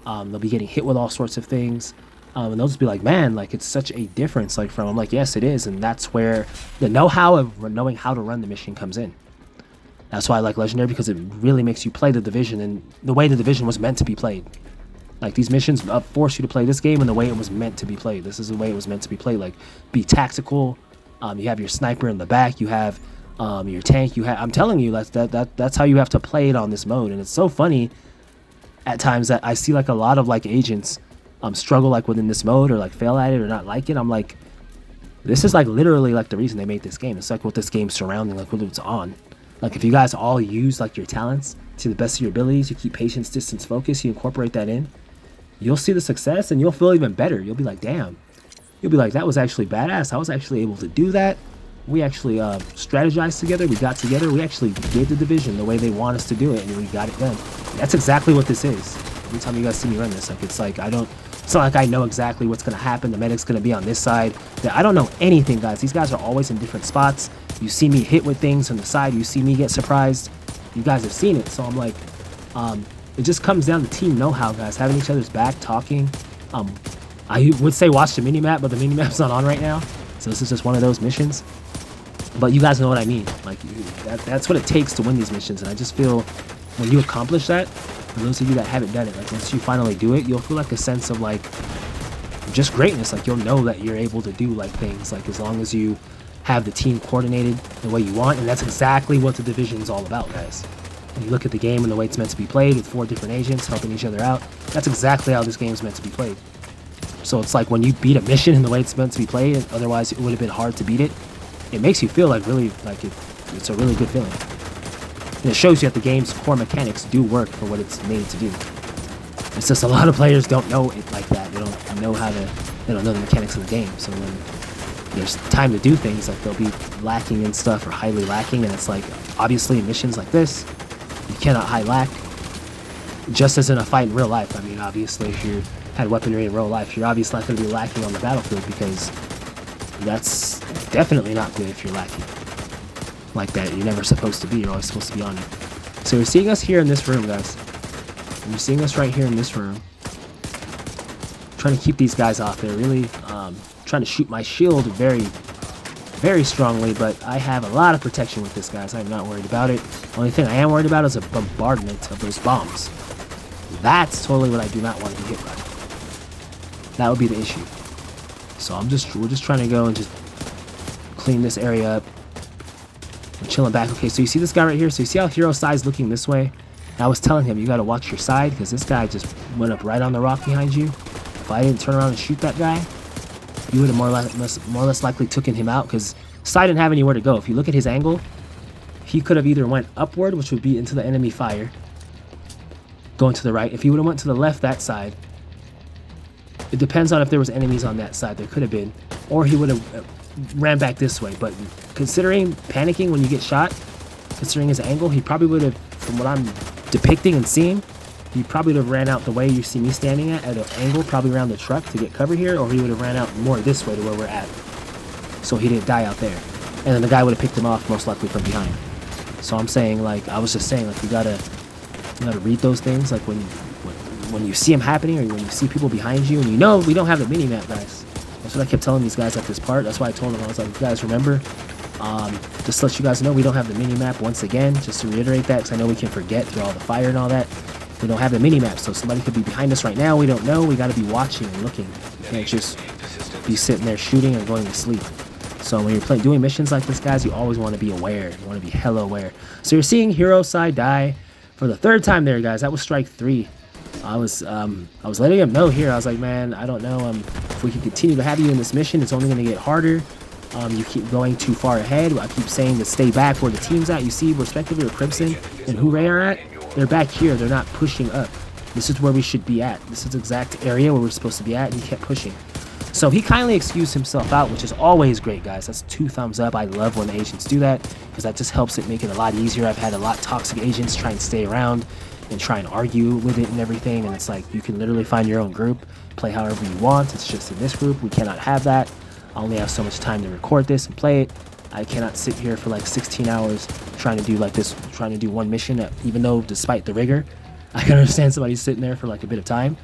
They'll be getting hit with all sorts of things, and they'll just be like, man, like it's such a difference. Like from, I'm like, yes, it is, and that's where the know-how of knowing how to run the mission comes in. That's why I like legendary, because it really makes you play the division and the way the division was meant to be played. Like these missions force you to play this game in the way it was meant to be played. This is the way it was meant to be played. Like, be tactical. You have your sniper in the back. You have your tank. I'm telling you, that's how you have to play it on this mode. And it's so funny at times that I see like a lot of like agents struggle like within this mode, or like fail at it or not like it. I'm like, this is like literally like the reason they made this game. It's like what this game's surrounding, like what it's on. Like if you guys all use like your talents to the best of your abilities, you keep patience, distance, focus, you incorporate that in, you'll see the success and you'll feel even better. You'll be like, damn. You'll be like, that was actually badass. I was actually able to do that. We actually strategized together. We got together. We actually did the division the way they want us to do it, and we got it done. That's exactly what this is. Every time you guys see me run this, like it's like it's not like I know exactly what's gonna happen. The medic's gonna be on this side. I don't know anything, guys. These guys are always in different spots. You see me hit with things on the side. You see me get surprised. You guys have seen it. So I'm like, it just comes down to team know-how, guys. Having each other's back, talking. I would say watch the mini-map, but the mini-map's not on right now. So this is just one of those missions. But you guys know what I mean. Like, that's what it takes to win these missions. And I just feel when you accomplish that, for those of you that haven't done it, like once you finally do it, you'll feel like a sense of like just greatness. Like you'll know that you're able to do like things, like as long as you have the team coordinated the way you want. And that's exactly what the division is all about, guys. When you look at the game and the way it's meant to be played with 4 different agents helping each other out, that's exactly how this game is meant to be played. So it's like when you beat a mission in the way it's meant to be played, and otherwise it would have been hard to beat it, it makes you feel like really, like it's a really good feeling. And it shows you that the game's core mechanics do work for what it's made to do. It's just a lot of players don't know it like that. They don't know they don't know the mechanics of the game. So when there's time to do things, like they'll be lacking in stuff or highly lacking, and it's like, obviously in missions like this, you cannot high lack. Just as in a fight in real life. I mean, obviously if you had weaponry in real life, you're obviously not going to be lacking on the battlefield, because that's definitely not good if you're lacking like that. You're never supposed to be. You're always supposed to be on it. So you're seeing us here in this room, guys. You're seeing us right here in this room. Trying to keep these guys off. They're really trying to shoot my shield very, very strongly, but I have a lot of protection with this, guys. I'm not worried about it. The only thing I am worried about is a bombardment of those bombs. That's totally what I do not want to be hit by. That would be the issue. So we're just trying to go and just clean this area up. I'm chilling back. Okay, so you see this guy right here? So you see how hero side's looking this way? And I was telling him, you got to watch your side, because this guy just went up right on the rock behind you. If I didn't turn around and shoot that guy, you would have more or less likely taken him out, because side didn't have anywhere to go. If you look at his angle, he could have either went upward, which would be into the enemy fire, going to the right. If he would have went to the left, that side, it depends on if there was enemies on that side. There could have been. Or he would have ran back this way. But considering panicking when you get shot, considering his angle, he probably would have, from what I'm depicting and seeing, he probably would have ran out the way you see me standing at an angle, probably around the truck to get cover here, or he would have ran out more this way to where we're at, so he didn't die out there. And then the guy would have picked him off most likely from behind. So I'm saying, like, I was just saying, like, you gotta read those things, like when you see them happening, or when you see people behind you, and you know we don't have the mini map, guys. That's what I kept telling these guys at this part. That's why I told them, I was like, you guys remember, just to let you guys know, we don't have the mini map once again, just to reiterate that, because I know we can forget through all the fire and all that. We don't have the mini map, so somebody could be behind us right now. We don't know. We got to be watching and looking. You can't just be sitting there shooting and going to sleep. So when you're doing missions like this, guys, you always want to be aware. You want to be hella aware. So you're seeing hero side die for the 3rd time there, guys. That was strike 3. I was letting him know here. I was like, man, I don't know if we can continue to have you in this mission. It's only going to get harder. You keep going too far ahead. I keep saying to stay back where the team's at. You see, respectively, where Crimson and Hooray are at. They're back here. They're not pushing up. This is where we should be at. This is the exact area where we're supposed to be at, and he kept pushing. So he kindly excused himself out, which is always great, guys. That's 2 thumbs up. I love when the agents do that, because that just helps it make it a lot easier. I've had a lot of toxic agents try and stay around and try and argue with it and everything, and it's like you can literally find your own group, play however you want. It's just in this group, we cannot have that. I only have so much time to record this and play it. I cannot sit here for like 16 hours trying to do like this, trying to do one mission, even though despite the rigor, I can understand somebody sitting there for like a bit of time.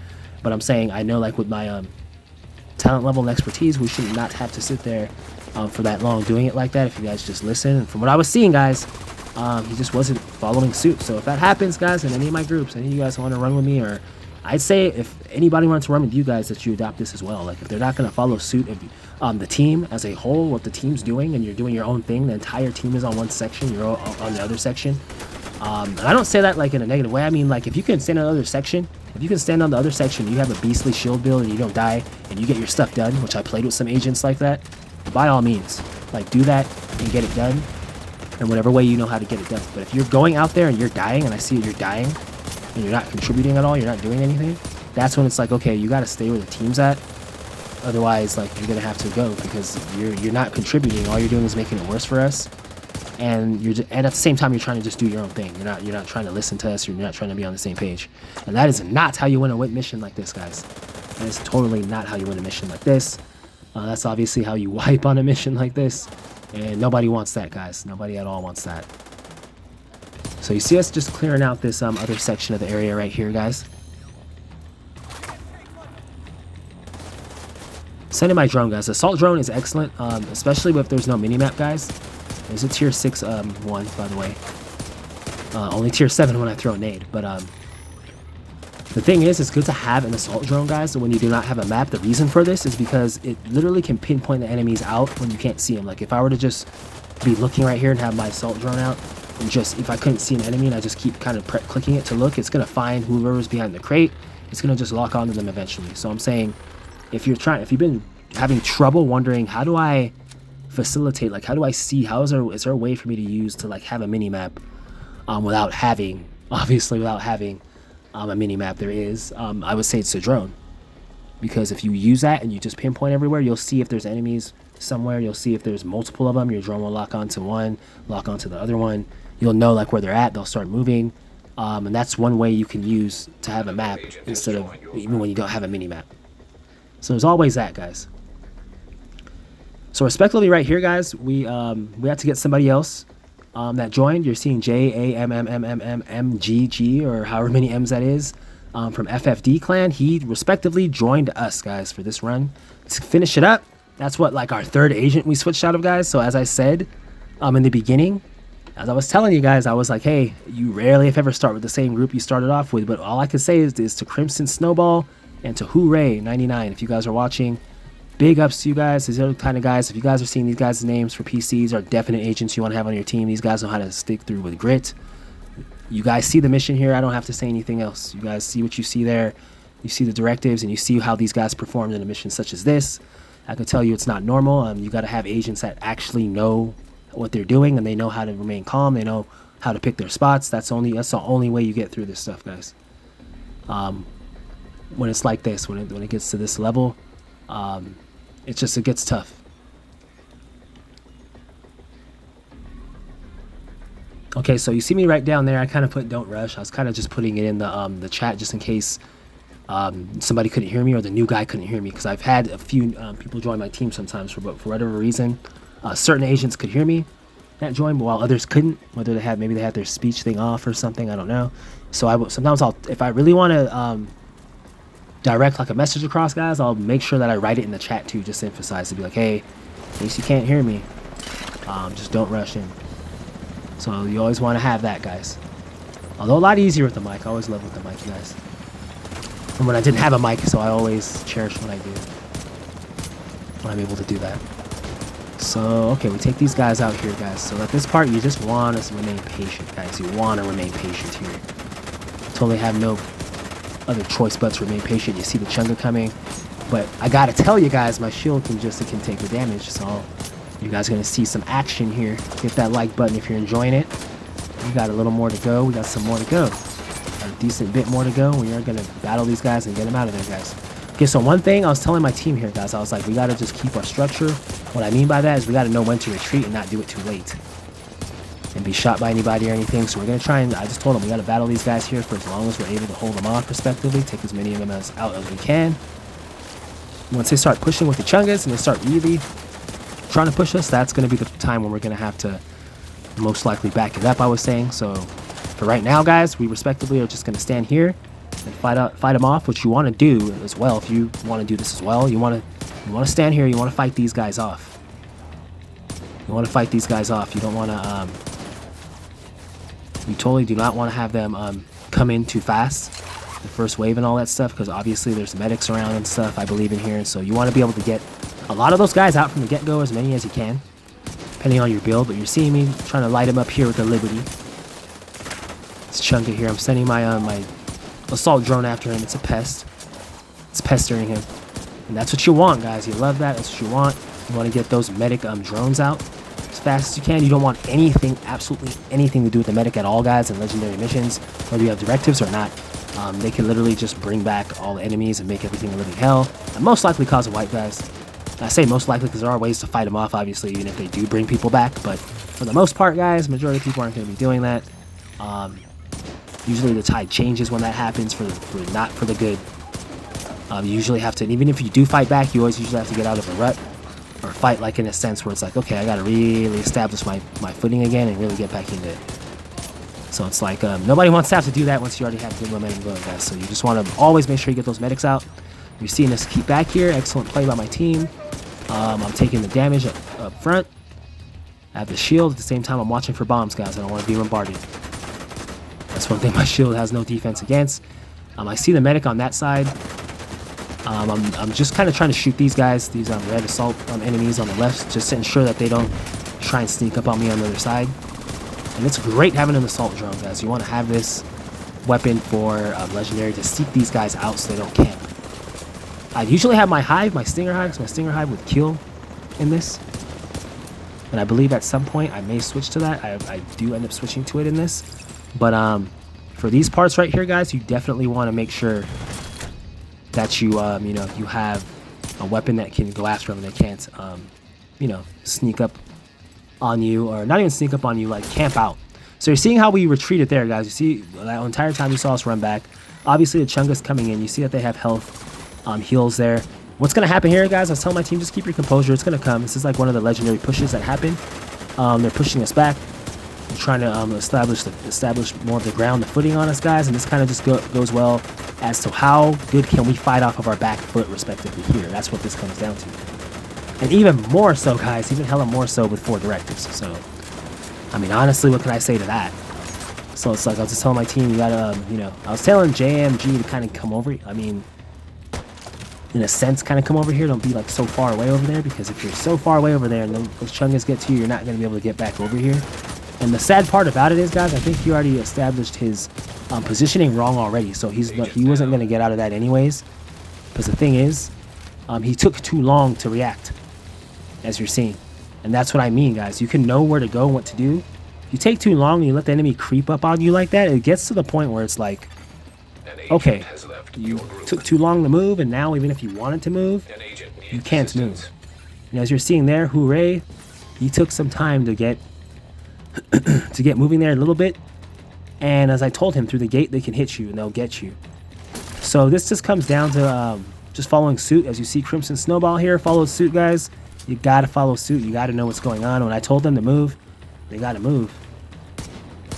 But I'm saying, I know, like with my talent level and expertise, we should not have to sit there for that long doing it like that if you guys just listen. And from what I was seeing, guys, he just wasn't following suit. So if that happens, guys, in any of my groups, any of you guys want to run with me, or I'd say if anybody wants to run with you guys, that you adopt this as well. Like if they're not going to follow suit of the team as a whole, what the team's doing, and you're doing your own thing, the entire team is on one section, you're on the other section. And I don't say that like in a negative way. I mean, like, if you can stand on the other section, if you can stand on the other section, you have a beastly shield build and you don't die, and you get your stuff done, which I played with some agents like that, by all means, like, do that and get it done in whatever way you know how to get it done. But if you're going out there and you're dying, and I see you're dying, and you're not contributing at all, you're not doing anything, that's when it's like, okay, you got to stay where the team's at. Otherwise, like, you're gonna have to go, because you're not contributing. All you're doing is making it worse for us. And and at the same time, you're trying to just do your own thing. You're not trying to listen to us. You're not trying to be on the same page. And that is not how you win a mission like this, guys. That is totally not how you win a mission like this. That's obviously how you wipe on a mission like this. And nobody wants that, guys. Nobody at all wants that. So you see us just clearing out this other section of the area right here, guys. Sending my drone, guys. Assault drone is excellent, especially if there's no minimap, guys. There's a tier 6 one, by the way. Only tier 7 when I throw a nade. But the thing is, it's good to have an assault drone, guys. So when you do not have a map, the reason for this is because it literally can pinpoint the enemies out when you can't see them. Like if I were to just be looking right here and have my assault drone out, and just if I couldn't see an enemy and I just keep kind of clicking it to look, it's gonna find whoever's behind the crate. It's gonna just lock onto them eventually. So I'm saying, if you've been having trouble wondering, how do I facilitate, like how do I see, is there a way for me to use to like have a mini map without having a mini map? There is, I would say it's a drone, because if you use that and you just pinpoint everywhere, you'll see if there's enemies somewhere. You'll see if there's multiple of them. Your drone will lock onto one, lock onto the other one. You'll know like where they're at. They'll start moving, and that's one way you can use to have a map instead of even when you don't have a mini map. So there's always that, guys. So respectively right here, guys, we had to get somebody else that joined. You're seeing JAMMMMMGG, or however many M's that is, from FFD clan. He respectively joined us, guys, for this run. Let's finish it up. That's what, like, our 3rd agent we switched out of, guys. So as I said in the beginning, as I was telling you guys, I was like, hey, you rarely, if ever, start with the same group you started off with. But all I can say is to Crimson Snowball and to Hooray 99. If you guys are watching, big ups to you guys. These are the kind of guys, if you guys are seeing these guys' names for PCs, are definite agents you want to have on your team. These guys know how to stick through with grit. You guys see the mission here. I don't have to say anything else. You guys see what you see there. You see the directives, and you see how these guys performed in a mission such as this. I can tell you it's not normal. You got to have agents that actually know what they're doing, and they know how to remain calm. They know how to pick their spots. That's the only way you get through this stuff, guys. When it's like this, when it gets to this level, it gets tough. Okay, so you see me right down there. I kind of put don't rush. I was kind of just putting it in the chat just in case somebody couldn't hear me or the new guy couldn't hear me, because I've had a few people join my team sometimes for whatever reason. Certain agents could hear me that join, while others couldn't. Whether maybe they had their speech thing off or something, I don't know. So sometimes if I really want to direct like a message across, guys, I'll make sure that I write it in the chat too, just to emphasize, to be like, hey, in case you can't hear me, just don't rush in. So you always want to have that, guys. Although a lot easier with the mic. I always love with the mic, guys. And when I didn't have a mic, so I always cherish when I do, when I'm able to do that. So, okay, we take these guys out here, guys. So at this part, you just want to remain patient, guys. You want to remain patient here. Totally have no other choice but to remain patient. You see the Chunga coming. But I got to tell you guys, my shield can take the damage. So you guys are going to see some action here. Hit that like button if you're enjoying it. We got a little more to go. We got some more to go. Got a decent bit more to go. We are going to battle these guys and get them out of there, guys. Okay, so one thing I was telling my team here, guys, I was like, we got to just keep our structure. What I mean by that is we got to know when to retreat and not do it too late and be shot by anybody or anything. So we're going to try and, I just told them, we got to battle these guys here for as long as we're able to hold them off respectively, take as many of them out as we can. Once they start pushing with the Chungas and they start really trying to push us, that's going to be the time when we're going to have to most likely back it up, I was saying. So for right now, guys, we respectively are just going to stand here and fight them off, which you want to do as well. If you want to do this as well, you want to stand here. You want to fight these guys off. You want to fight these guys off. You don't want to you totally do not want to have them come in too fast, the first wave and all that stuff, because obviously there's medics around and stuff, I believe, in here. So you want to be able to get a lot of those guys out from the get-go, as many as you can, depending on your build. But you're seeing me trying to light them up here with the Liberty. It's Chunga here. I'm sending my my assault drone after him. It's a pest. It's pestering him. And that's what you want, guys. You love that. That's what you want. You want to get those medic drones out as fast as you can. You don't want anything, absolutely anything to do with the medic at all, guys, in legendary missions, whether you have directives or not. They can literally just bring back all the enemies and make everything a living hell. And most likely cause a wipe, guys. I say most likely because there are ways to fight them off, obviously, even if they do bring people back. But for the most part, guys, majority of people aren't going to be doing that. Usually the tide changes when that happens, not for the good. You usually have to, even if you do fight back, you always usually have to get out of a rut, or fight like in a sense where it's like, okay, I got to really establish my footing again and really get back into it. So it's like nobody wants to have to do that once you already have good momentum going, guys. So you just want to always make sure you get those medics out. You're seeing us keep back here. Excellent play by my team. I'm taking the damage up front. I have the shield. At the same time, I'm watching for bombs, guys. I don't want to be bombarded. That's one thing my shield has no defense against. I see the medic on that side. I'm just kind of trying to shoot these guys, these red assault enemies on the left, just to ensure that they don't try and sneak up on me on the other side. And it's great having an assault drone, guys. You want to have this weapon for legendary to seek these guys out so they don't camp. I usually have my hive, my stinger hive, because my stinger hive would kill in this. And I believe at some point I may switch to that. I do end up switching to it in this. But for these parts right here, guys, you definitely want to make sure that you you know, you have a weapon that can go after them and they can't you know, sneak up on you, or not even sneak up on you, like camp out. So you're seeing how we retreated there, guys. You see that entire time you saw us run back. Obviously the Chunga's coming in. You see that they have health heals there. What's going to happen here, guys? I was telling my team, just keep your composure. It's going to come. This is like one of the legendary pushes that happen. They're pushing us back. They're trying to establish more of the ground, the footing on us, guys. And this kind of just goes well as to how good can we fight off of our back foot, respectively, here. That's what this comes down to. And even more so, guys, even hella more so with 4 directives. So, I mean, honestly, what can I say to that? So it's like I was just telling my team, you gotta, you know, I was telling JMG to kind of come over. I mean, in a sense, kind of come over here. Don't be like so far away over there, because if you're so far away over there and those Chungas get to you, you're not going to be able to get back over here. And the sad part about it is, guys, I think he already established his positioning wrong already. So he wasn't going to get out of that anyways. Because the thing is, he took too long to react, as you're seeing. And that's what I mean, guys. You can know where to go and what to do. If you take too long and you let the enemy creep up on you like that, it gets to the point where it's like, okay, you took too long to move, and now even if you wanted to move, you can't move. And as you're seeing there, Hooray, he took some time to get to get moving there a little bit. And as I told him, through the gate they can hit you and they'll get you. So this just comes down to just following suit. As you see Crimson Snowball here, follow suit, guys. You gotta follow suit. You gotta know what's going on. When I told them to move, they gotta move.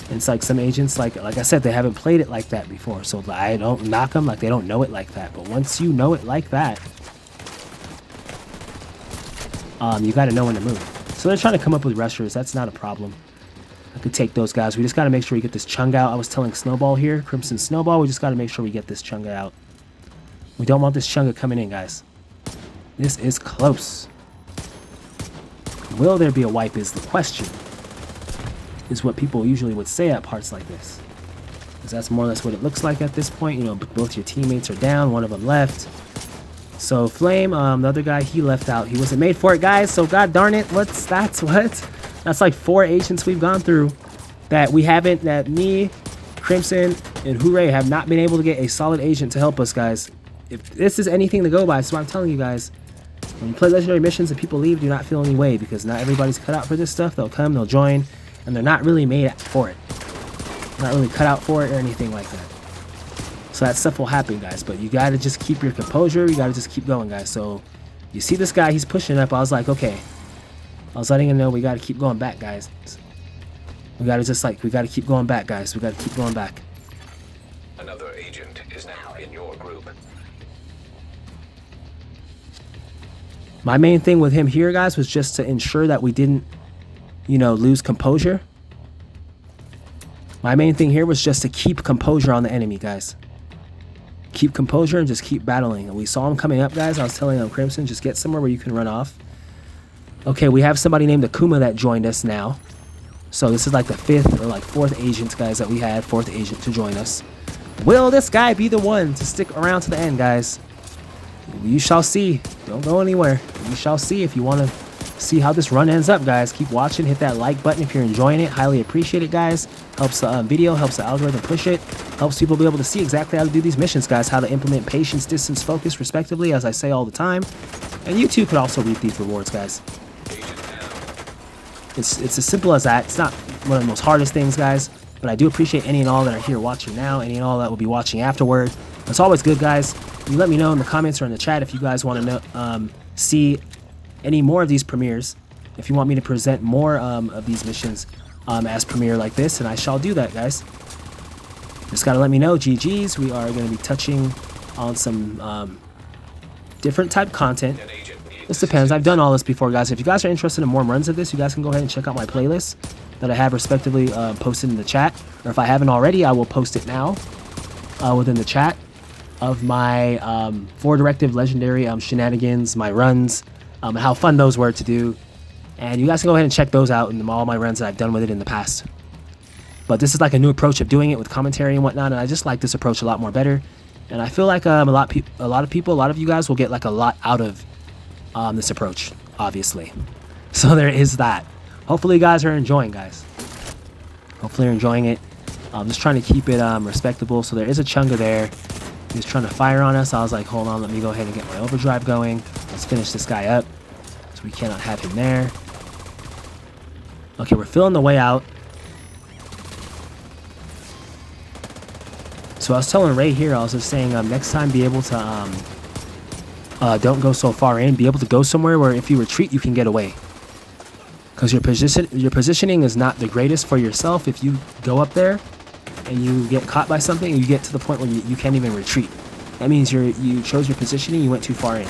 And it's like some agents, like I said, they haven't played it like that before. So I don't knock them, like they don't know it like that. But once you know it like that, you gotta know when to move. So they're trying to come up with rushers. That's not a problem. I could take those guys. We just gotta make sure we get this Chunga out. I was telling Snowball here, Crimson Snowball, we just gotta make sure we get this Chunga out. We don't want this Chunga coming in, guys. This is close. Will there be a wipe is the question. Is what people usually would say at parts like this. Because that's more or less what it looks like at this point. You know, both your teammates are down, one of them left. So Flame, the other guy, he left out. He wasn't made for it, guys. So god darn it, that's like 4 agents we've gone through that we haven't, that me, Crimson, and Hooray have not been able to get a solid agent to help us, guys. If this is anything to go by, so I'm telling you guys, when you play legendary missions and people leave, do not feel any way, because not everybody's cut out for this stuff. They'll come, they'll join, and they're not really made for it. They're not really cut out for it or anything like that. So that stuff will happen, guys, but you gotta just keep your composure. You gotta just keep going, guys. So you see this guy, he's pushing up. I was like, okay. I was letting him know we gotta keep going back, guys. We gotta keep going back, guys. We gotta keep going back. Another agent is now in your group. My main thing with him here, guys, was just to ensure that we didn't, you know, lose composure. My main thing here was just to keep composure on the enemy, guys. Keep composure and just keep battling. And we saw him coming up, guys. I was telling him, Crimson, just get somewhere where you can run off. Okay, we have somebody named Akuma that joined us now. So this is like the 5th or like 4th agent, guys, that we had. 4th agent to join us. Will this guy be the one to stick around to the end, guys? You shall see. Don't go anywhere. You shall see. If you want to see how this run ends up, guys, keep watching. Hit that like button if you're enjoying it. Highly appreciate it, guys. Helps the video, helps the algorithm push it. Helps people be able to see exactly how to do these missions, guys. How to implement patience, distance, focus, respectively, as I say all the time. And you too could also reap these rewards, guys. It's as simple as that. It's not one of the most hardest things, guys, but I do appreciate any and all that are here watching now, any and all that will be watching afterward. It's always good, guys. You let me know in the comments or in the chat if you guys want to know, see any more of these premieres. If you want me to present more of these missions as premiere like this, and I shall do that, guys. Just gotta let me know. GG's. We are going to be touching on some different type content. This depends. I've done all this before, guys. If you guys are interested in more runs of this, you guys can go ahead and check out my playlist that I have respectively posted in the chat. Or if I haven't already, I will post it now within the chat of my 4 Directive legendary shenanigans, my runs, and how fun those were to do. And you guys can go ahead and check those out and all my runs that I've done with it in the past. But this is like a new approach of doing it with commentary and whatnot, and I just like this approach a lot more better. And I feel like a lot of you guys will get like a lot out of this approach, obviously. So there is that. Hopefully you guys are enjoying, guys. Hopefully you're enjoying it. I'm just trying to keep it respectable. So there is a Chunga there. He's trying to fire on us. I was like, hold on, let me go ahead and get my overdrive going. Let's finish this guy up. So we cannot have him there. Okay, we're filling the way out. So I was telling Ray here, I was just saying next time be able to don't go so far in. Be able to go somewhere where if you retreat, you can get away. Because your positioning is not the greatest for yourself. If you go up there and you get caught by something, you get to the point where you can't even retreat. That means you chose your positioning, you went too far in.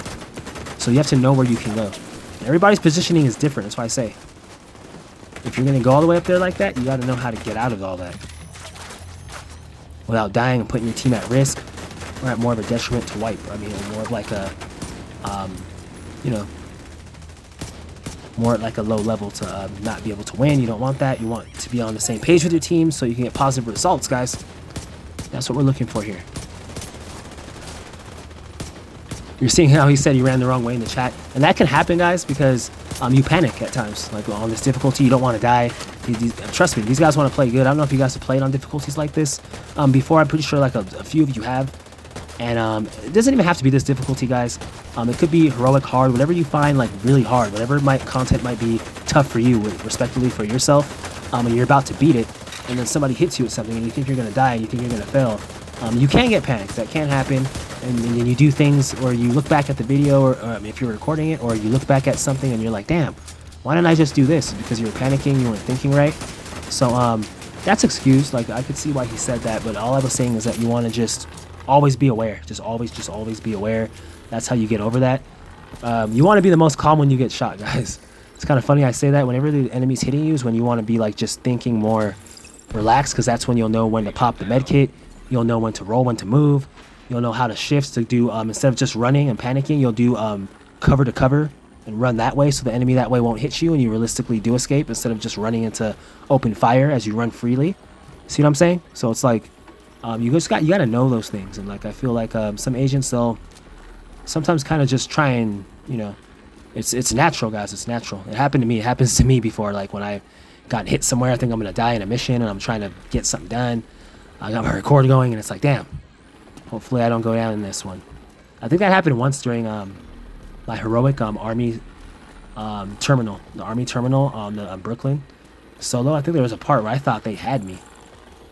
So you have to know where you can go. And everybody's positioning is different. That's why I say, if you're going to go all the way up there like that, you got to know how to get out of all that without dying and putting your team at risk, or at more of a detriment to wipe. I mean, more of like a, you know, more at like a low level to not be able to win. You don't want that. You want to be on the same page with your team so you can get positive results, guys. That's what we're looking for here. You're seeing how he said he ran the wrong way in the chat. And that can happen, guys, because you panic at times. Like on this difficulty, you don't want to die. Trust me, these guys want to play good. I don't know if you guys have played on difficulties like this before. I'm pretty sure like a few of you have. And it doesn't even have to be this difficulty, guys. It could be heroic hard, whatever you find like really hard, whatever content might be tough for you, respectively for yourself. and you're about to beat it, and then somebody hits you with something and you think you're gonna die and you think you're gonna fail, you can get panicked. That can happen, and then you do things, or you look back at the video, or if you're recording it, or you look back at something and you're like, damn, why didn't I just do this? Because you were panicking, you weren't thinking right. So that's excused. Like, I could see why he said that, but all I was saying is that you want to just always be aware. Just always be aware. That's how you get over that. You want to be the most calm when you get shot, guys. It's kind of funny I say that. Whenever the enemy's hitting you is when you want to be like just thinking more relaxed, because that's when you'll know when to pop the med kit. You'll know when to roll, when to move. You'll know how to shift to do, instead of just running and panicking, you'll do cover to cover and run that way, so the enemy that way won't hit you and you realistically do escape instead of just running into open fire as you run freely. See what I'm saying? So it's like you gotta know those things. And like, I feel like some agents, they'll sometimes kind of just try and, you know, it's natural, guys. It's natural. It happened to me. It happens to me before. Like when I got hit somewhere, I think I'm gonna die in a mission and I'm trying to get something done. I got my record going and it's like, damn, hopefully I don't go down in this one. I think that happened once during my heroic army terminal, the army terminal on the Brooklyn solo. I think there was a part where I thought they had me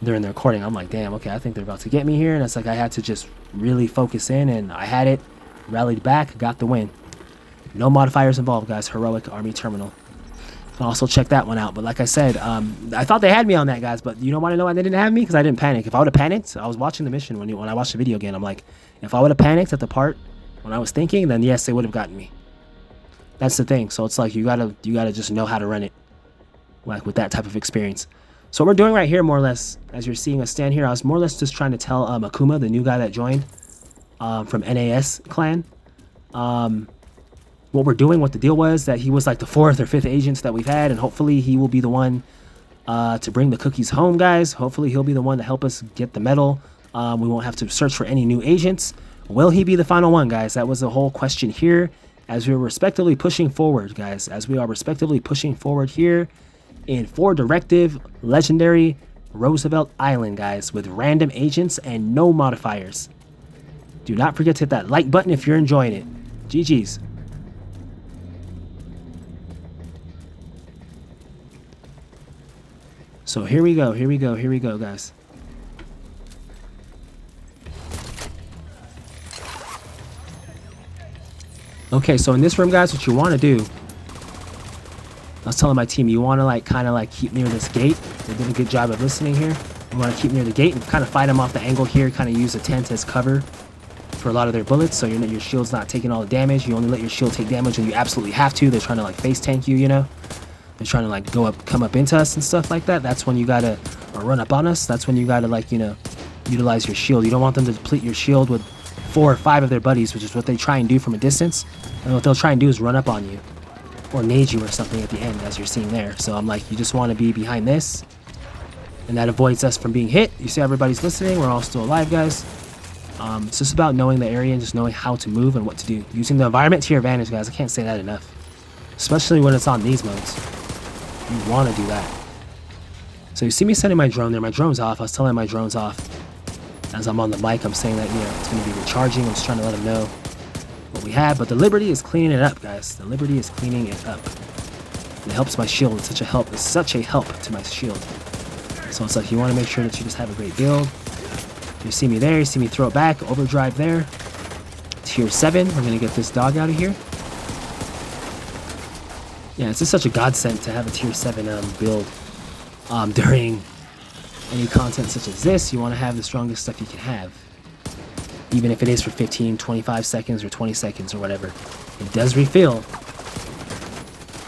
during the recording. I'm like, damn, okay, I think they're about to get me here. And it's like I had to just really focus in, and I had it, rallied back, got the win. No modifiers involved, guys. Heroic army terminal. You can also check that one out. But like I said, I thought they had me on that, guys. But you don't want to know why they didn't have me? Because I didn't panic. If I would have panicked, I was watching the mission when I watched the video again. I'm like, if I would have panicked at the part when I was thinking, then yes, they would have gotten me. That's the thing. So it's like you gotta just know how to run it, like with that type of experience. So what we're doing right here, more or less, as you're seeing us stand here, I was more or less just trying to tell Akuma, the new guy that joined from NAS clan, what we're doing, what the deal was, that he was like the 4th or 5th agents that we've had, and hopefully he will be the one to bring the cookies home, guys. Hopefully he'll be the one to help us get the medal. We won't have to search for any new agents. Will he be the final one, guys? That was the whole question here, as we're respectively pushing forward, guys, as we are respectively pushing forward here in 4 Directive Legendary Roosevelt Island, guys, with random agents and no modifiers. Do not forget to hit that like button if you're enjoying it. GG's. So here we go, guys. Okay, so in this room, guys, what you want to do, I was telling my team, you want to like kind of like keep near this gate. They did a good job of listening here. You want to keep near the gate and kind of fight them off the angle here, kind of use the tent as cover for a lot of their bullets, so your shield's not taking all the damage. You only let your shield take damage when you absolutely have to. They're trying to like face tank you, you know? They're trying to like come up into us and stuff like that. That's when you gotta, or run up on us. That's when you gotta, like, you know, utilize your shield. You don't want them to deplete your shield with 4 or 5 of their buddies, which is what they try and do from a distance. And what they'll try and do is run up on you or nade you or something at the end, as you're seeing there. So I'm like, you just want to be behind this, and that avoids us from being hit. You see everybody's listening. We're all still alive, guys. It's just about knowing the area and just knowing how to move and what to do. Using the environment to your advantage, guys. I can't say that enough. Especially when it's on these modes. You want to do that. So you see me sending my drone there. My drone's off. I was telling my drone's off. As I'm on the mic, I'm saying that, you know, it's going to be recharging. I'm just trying to let them know what we have. But the Liberty is cleaning it up, guys. The Liberty is cleaning it up. And it helps my shield. It's such a help. It's such a help to my shield. So it's like you want to make sure that you just have a great build. You see me there. You see me throw it back. Overdrive there. Tier 7. We're going to get this dog out of here. Yeah, it's just such a godsend to have a tier 7 build during any content such as this. You want to have the strongest stuff you can have, even if it is for 15, 25 seconds or 20 seconds or whatever. It does refill.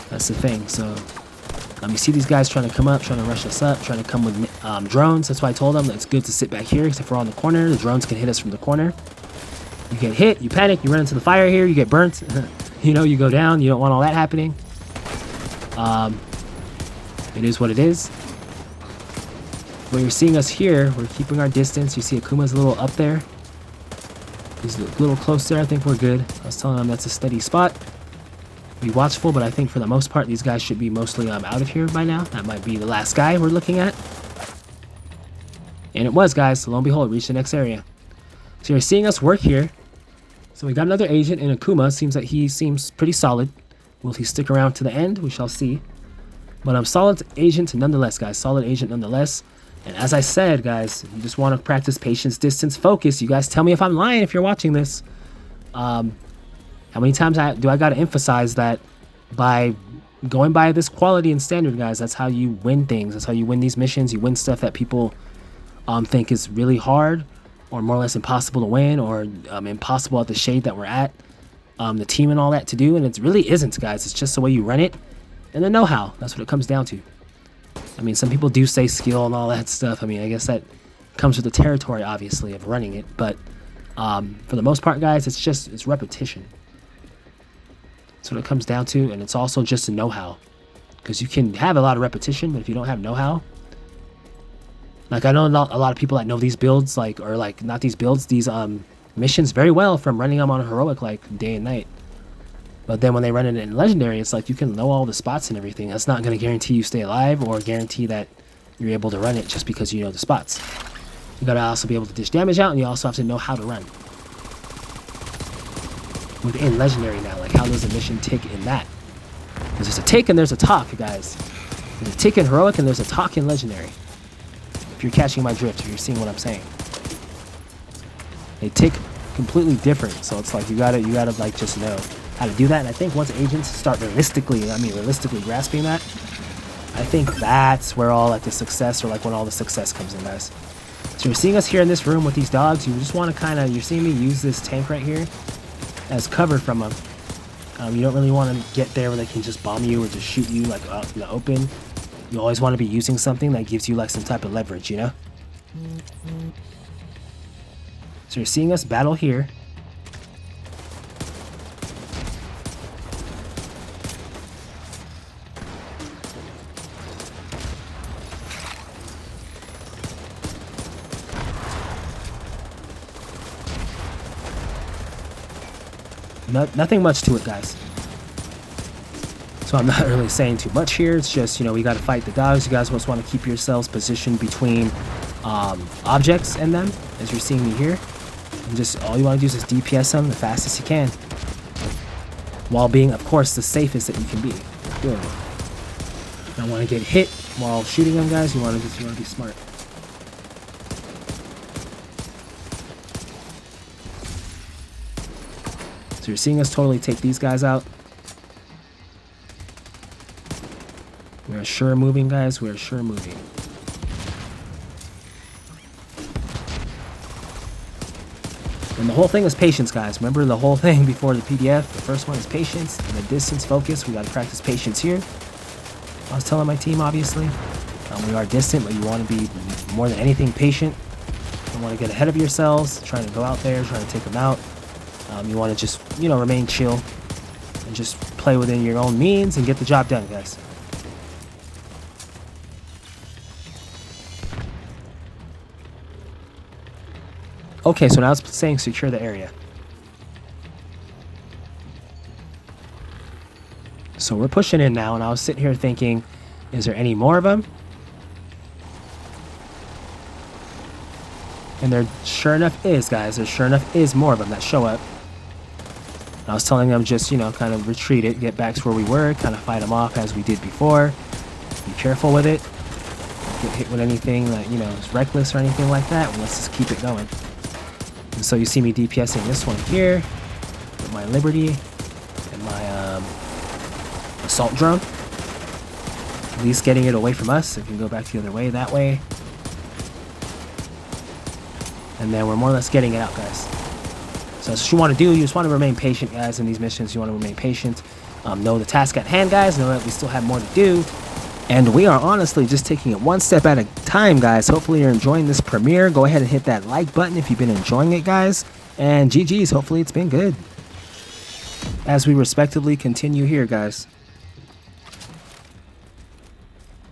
That's the thing. So you see these guys trying to come up, trying to rush us up, trying to come with drones. That's why I told them that it's good to sit back here, because if we're on the corner, the drones can hit us from the corner. You get hit, you panic, you run into the fire here, you get burnt. You know, you go down. You don't want all that happening. It is what it is. When you're seeing us here, we're keeping our distance. You see Akuma's a little up there. He's a little close there. I think we're good. I was telling him that's a steady spot. Be watchful, but I think for the most part, these guys should be mostly out of here by now. That might be the last guy we're looking at. And it was, guys. Lo and behold, reached the next area. So you're seeing us work here. So we got another agent in Akuma. Seems like he seems pretty solid. Will he stick around to the end? We shall see. But I'm solid agent nonetheless, guys. Solid agent nonetheless. And as I said, guys, you just want to practice patience, distance, focus. You guys tell me if I'm lying if you're watching this. How many times do I got to emphasize that by going by this quality and standard, guys, that's how you win things. That's how you win these missions. You win stuff that people think is really hard or more or less impossible to win, or impossible at the shade that we're at, the team and all that to do. And it really isn't, guys. It's just the way you run it and the know-how. That's what it comes down to. I mean, some people do say skill and all that stuff. I mean, I guess that comes with the territory, obviously, of running it. But for the most part, guys, it's repetition. That's what it comes down to. And it's also just a know-how. Because you can have a lot of repetition, but if you don't have know-how, like I know a lot of people that know these builds, like, or like not these builds, these missions very well from running them on a heroic like day and night. But then when they run it in legendary, it's like you can know all the spots and everything. That's not going to guarantee you stay alive or guarantee that you're able to run it just because you know the spots. You got to also be able to dish damage out, and you also have to know how to run within legendary now. Like, how does a mission tick in that? Because there's a tick and there's a talk, guys. There's a tick in heroic and there's a talk in legendary. If you're catching my drift, if you're seeing what I'm saying. They tick completely different, so it's like you gotta like just know how to do that. And I think once agents start realistically grasping that, I think that's where all like the success, or like when all the success comes in, guys. So you're seeing us here in this room with these dogs. You just want to kind of, you're seeing me use this tank right here as cover from them. You don't really want to get there where they can just bomb you or just shoot you like out in the open. You always want to be using something that gives you like some type of leverage, you know? So you're seeing us battle here. Nothing much to it, guys. So I'm not really saying too much here. It's just, you know, we got to fight the dogs. You guys just want to keep yourselves positioned between objects and them, as you're seeing me here. And just all you want to do is just DPS them the fastest you can, while being, of course, the safest that you can be. Good. You don't want to get hit while shooting them, guys. You want to be smart. So you're seeing us totally take these guys out. We're sure moving, guys. We're sure moving. And the whole thing is patience, guys. Remember the whole thing before the PDF? The first one is patience, and the distance focus. We got to practice patience here. I was telling my team, obviously. We are distant, but you want to be more than anything patient. You don't want to get ahead of yourselves, trying to go out there, trying to take them out. You want to just, you know, remain chill and just play within your own means and get the job done, guys. Okay, so now it's saying secure the area. So we're pushing in now, and I was sitting here thinking, is there any more of them? And there sure enough is, guys. There sure enough is more of them that show up. And I was telling them just, you know, kind of retreat it, get back to where we were, kind of fight them off as we did before. Be careful with it. Get hit with anything that, you know, is reckless or anything like that. Well, let's just keep it going. And so you see me DPSing this one here with my Liberty and my assault drone. At least getting it away from us. It can go back the other way, that way. And then we're more or less getting it out, guys. So that's what you want to do. You just want to remain patient, guys, in these missions. You want to remain patient. Know the task at hand, guys. Know that we still have more to do. And we are honestly just taking it one step at a time, guys. Hopefully you're enjoying this premiere. Go ahead and hit that like button if you've been enjoying it, guys. And GG's. Hopefully it's been good. As we respectively continue here, guys.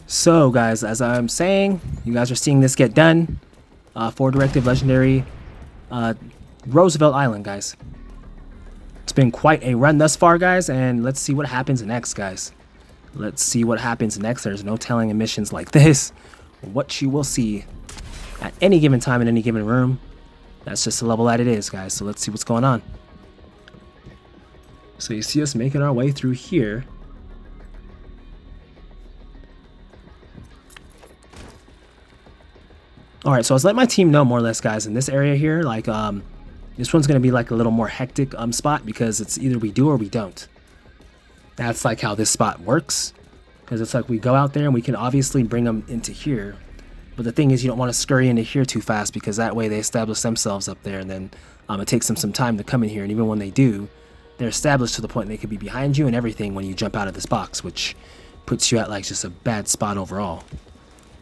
So, guys, as I'm saying, you guys are seeing this get done. 4 Directive Legendary Roosevelt Island, guys. It's been quite a run thus far, guys. And let's see what happens next, guys. Let's see what happens next. There's no telling in missions like this what you will see at any given time in any given room. That's just the level that it is, guys. So let's see what's going on. So you see us making our way through here. All right, so I was letting my team know more or less, guys, in this area here, like this one's gonna be like a little more hectic spot because it's either we do or we don't. That's like how this spot works, because it's like we go out there and we can obviously bring them into here, but the thing is you don't want to scurry into here too fast because that way they establish themselves up there, and then it takes them some time to come in here, and even when they do, they're established to the point they could be behind you and everything when you jump out of this box, which puts you at like just a bad spot overall.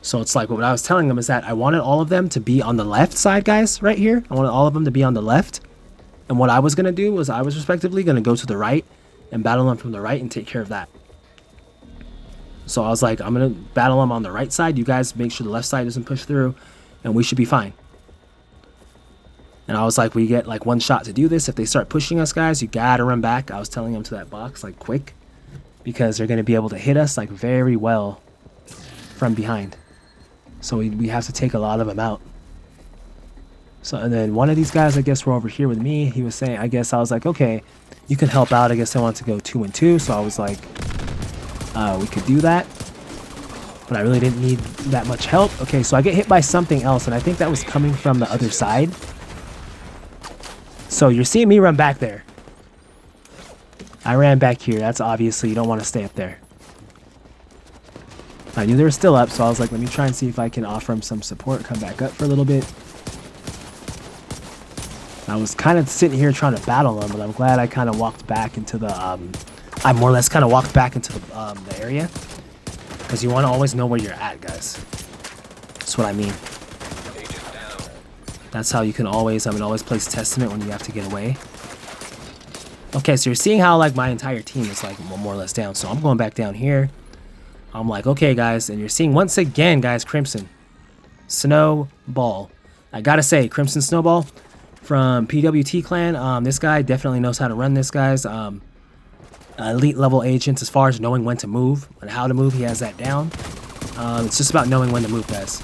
So it's like what I was telling them is that I wanted all of them to be on the left side, guys, right here. I wanted all of them to be on the left. And what I was going to do was I was respectively going to go to the right and battle them from the right and take care of that. So I was like, I'm going to battle them on the right side. You guys make sure the left side doesn't push through and we should be fine. And I was like, we get like one shot to do this. If they start pushing us, guys, you got to run back. I was telling them to that box like quick because they're going to be able to hit us like very well from behind. So we have to take a lot of them out. So, and then one of these guys, I guess, were over here with me. He was saying, I guess I was like, okay, you can help out. I guess I want to go 2 and 2. So I was like, we could do that. But I really didn't need that much help. Okay, so I get hit by something else. And I think that was coming from the other side. So you're seeing me run back there. I ran back here. That's obviously, you don't want to stay up there. I knew they were still up, so I was like, let me try and see if I can offer them some support. Come back up for a little bit. I was kind of sitting here trying to battle them, but I'm glad I kind of walked back into the, I more or less kind of walked back into the area. Because you want to always know where you're at, guys. That's what I mean. That's how you can always, always place testament when you have to get away. Okay, so you're seeing how like my entire team is like more or less down. So I'm going back down here. I'm like, okay, guys, and you're seeing once again, guys, Crimson Snowball. I gotta say, Crimson Snowball from PWT Clan. This guy definitely knows how to run this, guys. Elite level agents as far as knowing when to move and how to move. He has that down. It's just about knowing when to move, guys.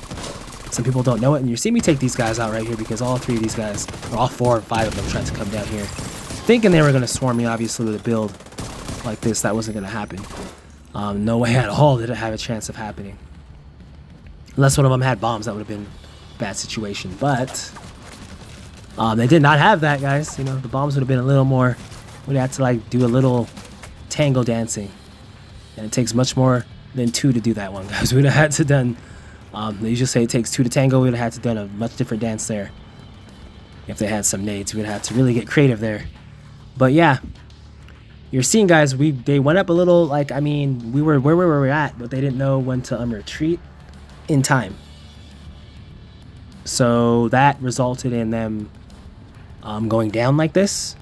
Some people don't know it, and you see me take these guys out right here because all 3 of these guys, or all 4 or 5 of them, tried to come down here, thinking they were gonna swarm me. Obviously, with a build like this, that wasn't gonna happen. No way at all did it have a chance of happening. Unless one of them had bombs, that would have been a bad situation. But they did not have that, guys. You know, the bombs would have been a little more. We'd have to like do a little tango dancing, and it takes much more than 2 to do that one, guys. We'd have had to done. They usually say it takes 2 to tango. We'd have had to done a much different dance there. If they had some nades, we'd have to really get creative there. But yeah. You're seeing, guys, they went up a little, like, I mean, we were where we were at, but they didn't know when to retreat in time. So that resulted in them going down like this.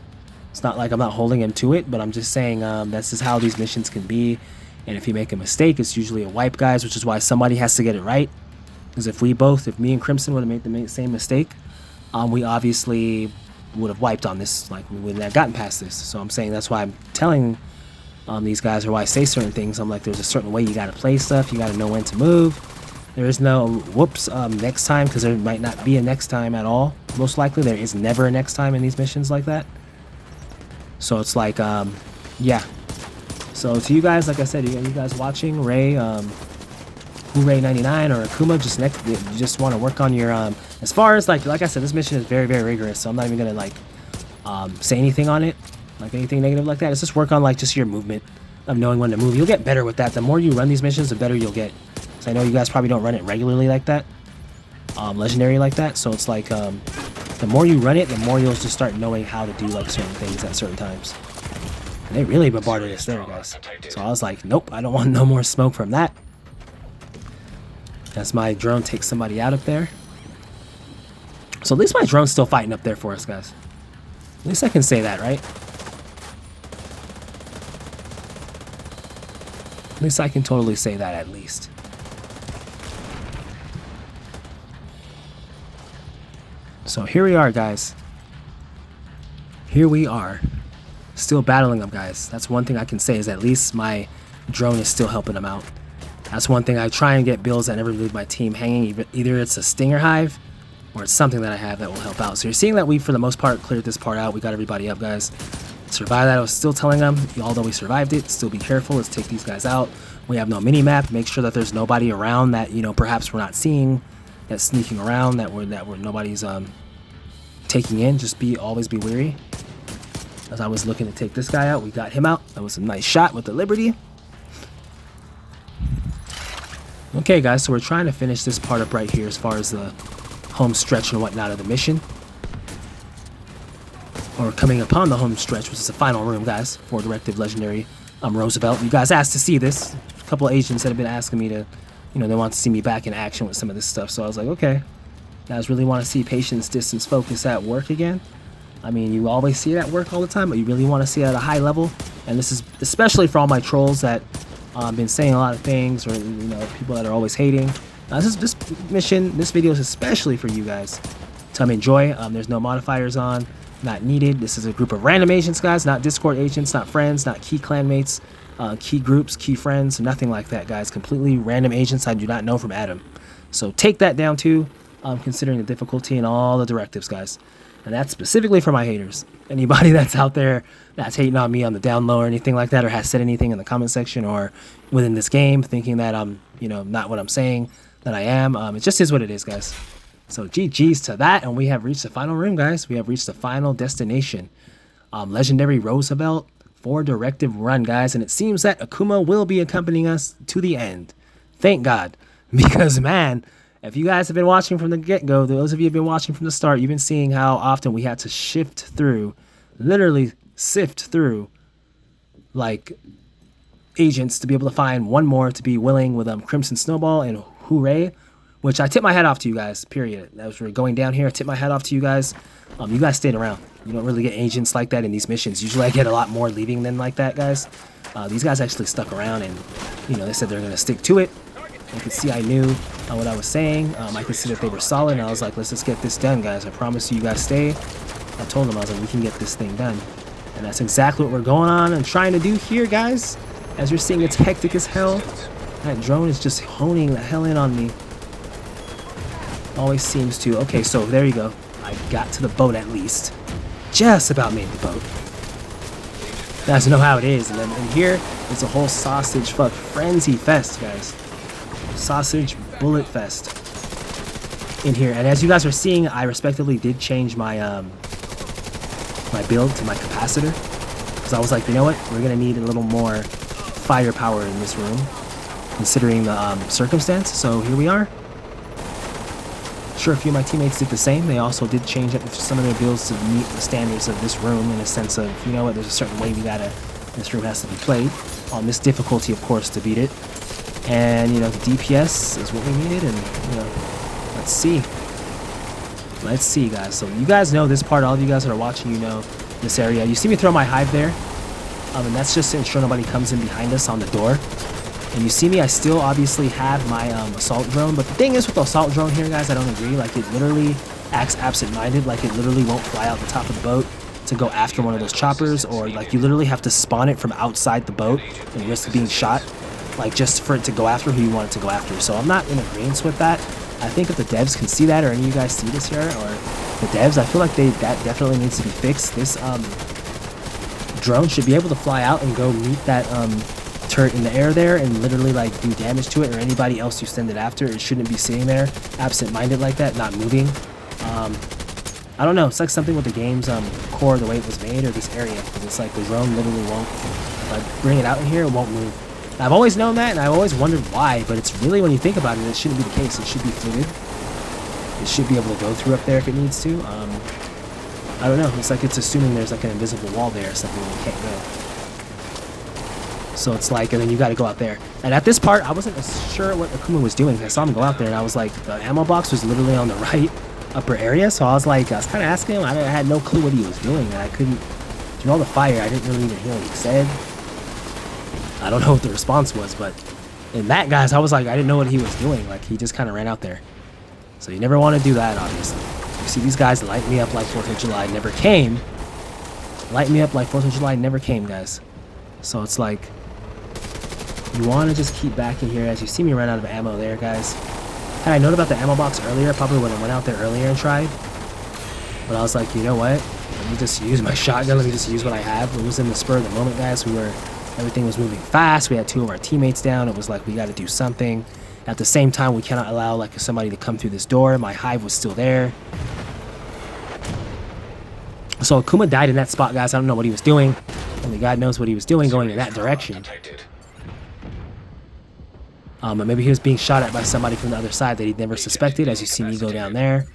It's not like I'm not holding him to it, but I'm just saying this is how these missions can be. And if you make a mistake, it's usually a wipe, guys, which is why somebody has to get it right. Because if me and Crimson would have made the same mistake, we obviously would have wiped on this, like we wouldn't have gotten past this. So I'm saying that's why I'm telling these guys, or why I say certain things. I'm like, there's a certain way you got to play stuff. You got to know when to move. There is no whoops next time, because there might not be a next time at all. Most likely there is never a next time in these missions like that. So it's like yeah. So to you guys, like I said, you guys watching, Ray, Ray99 or Akuma, you just want to work on your as far as like I said, this mission is very, very rigorous, so I'm not even gonna like say anything on it, like anything negative like that. It's just work on like just your movement of knowing when to move. You'll get better with that. The more you run these missions, the better you'll get. So I know you guys probably don't run it regularly like that, legendary like that. So it's like the more you run it, the more you'll just start knowing how to do like certain things at certain times. And they really bombarded us there, guys. So I was like, nope, I don't want no more smoke from that. As my drone takes somebody out up there. So at least my drone's still fighting up there for us, guys. At least I can say that, right? At least I can totally say that, at least. So here we are, guys. Here we are. Still battling them, guys. That's one thing I can say, is at least my drone is still helping them out. That's one thing. I try and get builds that never leave my team hanging. Either it's a stinger hive or it's something that I have that will help out. So you're seeing that we, for the most part, cleared this part out. We got everybody up, guys. Survive that. I was still telling them, although we survived it, still be careful. Let's take these guys out. We have no mini-map. Make sure that there's nobody around that, you know, perhaps we're not seeing. that's sneaking around that we're nobody's taking in. Just always be wary. As I was looking to take this guy out, we got him out. That was a nice shot with the Liberty. Okay, guys, so we're trying to finish this part up right here as far as the home stretch and whatnot of the mission. Or coming upon the home stretch, which is the final room, guys, for Directive Legendary Roosevelt. You guys asked to see this. A couple of agents that have been asking me to, you know, they want to see me back in action with some of this stuff. So I was like, okay, you guys really want to see patience, distance, focus at work again? I mean, you always see it at work all the time, but you really want to see it at a high level. And this is especially for all my trolls that been saying a lot of things, or, you know, people that are always hating. This mission, this video is especially for you guys to enjoy. There's no modifiers on, not needed. This is a group of random agents, guys, not Discord agents, not friends, not key clanmates, key groups, key friends, nothing like that, guys. Completely random agents I do not know from Adam. So take that down too, considering the difficulty and all the directives, guys. And that's specifically for my haters. Anybody that's out there that's hating on me on the down low or anything like that, or has said anything in the comment section or within this game thinking that I'm, you know, not what I'm saying that I am, it just is what it is, guys. So GG's to that, and we have reached the final room, guys. We have reached the final destination. Legendary Roosevelt for Directive Run, guys. And it seems that Akuma will be accompanying us to the end. Thank God. Because, man, if you guys have been watching from the get-go, those of you who have been watching from the start, you've been seeing how often we had to shift through, literally sift through, like, agents to be able to find one more to be willing with Crimson Snowball and Hooray, which I tip my hat off to you guys, period. As we're going down here, I tip my hat off to you guys. You guys stayed around. You don't really get agents like that in these missions. Usually I get a lot more leaving than like that, guys. These guys actually stuck around, and, you know, they said they're going to stick to it. You could see I knew what I was saying. I could see that they were solid, and I was like, let's just get this done, guys. I promise you guys stay. I told them, I was like, we can get this thing done. And that's exactly what we're going on and trying to do here, guys. As you're seeing, it's hectic as hell. That drone is just honing the hell in on me. Always seems to. Okay, so there you go. I got to the boat at least. Just about made the boat. You guys know how it is. And then in here, it's a whole sausage fuck frenzy fest, guys. Sausage bullet fest in here. And as you guys are seeing, I respectively did change my my build to my capacitor, because I was like, you know what, we're gonna need a little more firepower in this room considering the circumstance. So here we are. Sure, a few of my teammates did the same. They also did change up some of their builds to meet the standards of this room, in a sense of, you know what, there's a certain way this room has to be played on this difficulty, of course, to beat it. And, you know, the DPS is what we needed, and, you know, let's see. Let's see, guys. So you guys know this part. All of you guys that are watching, you know this area. You see me throw my hive there, and that's just to ensure nobody comes in behind us on the door. And you see me, I still obviously have my assault drone, but the thing is with the assault drone here, guys, I don't agree. Like, it literally acts absent-minded. Like, it literally won't fly out the top of the boat to go after one of those choppers, or like you literally have to spawn it from outside the boat and risk being shot, like, just for it to go after who you want it to go after. So I'm not in agreement with that. I think if the devs can see that, or any of you guys see this here, or the devs, I feel like that definitely needs to be fixed. This drone should be able to fly out and go meet that turret in the air there and literally, like, do damage to it, or anybody else you send it after. It shouldn't be sitting there absent-minded like that, not moving. I don't know, it's like something with the game's core, the way it was made, or this area, because it's like the drone literally won't, like, bring it out in here, it won't move. I've always known that, and I've always wondered why, but it's really, when you think about it, it shouldn't be the case. It should be fluid. It should be able to go through up there if it needs to. I don't know. It's like it's assuming there's like an invisible wall there or something where you can't go. So it's like, and then you got to go out there. And at this part, I wasn't sure what Akuma was doing. I saw him go out there, and I was like, the ammo box was literally on the right upper area. So I was like, I was kind of asking him. I had no clue what he was doing, and I couldn't, through all the fire, I didn't really even hear what he said. I don't know what the response was, but in that, guys, I was like, I didn't know what he was doing. Like, he just kind of ran out there. So you never want to do that, obviously. You see these guys light me up like 4th of July never came. Light me up like 4th of July never came, guys. So it's like, you want to just keep back in here. As you see me run out of ammo there, guys. Had I known about the ammo box earlier, probably would have went out there earlier and tried. But I was like, you know what? Let me just use my shotgun. Let me just use what I have. It was in the spur of the moment, guys. Everything was moving fast. We had 2 of our teammates down. It was like, we got to do something. At the same time, we cannot allow like somebody to come through this door. My hive was still there. So Akuma died in that spot, guys. I don't know what he was doing. Only God knows what he was doing going in that direction. But maybe he was being shot at by somebody from the other side that he never suspected, as you see me go down there.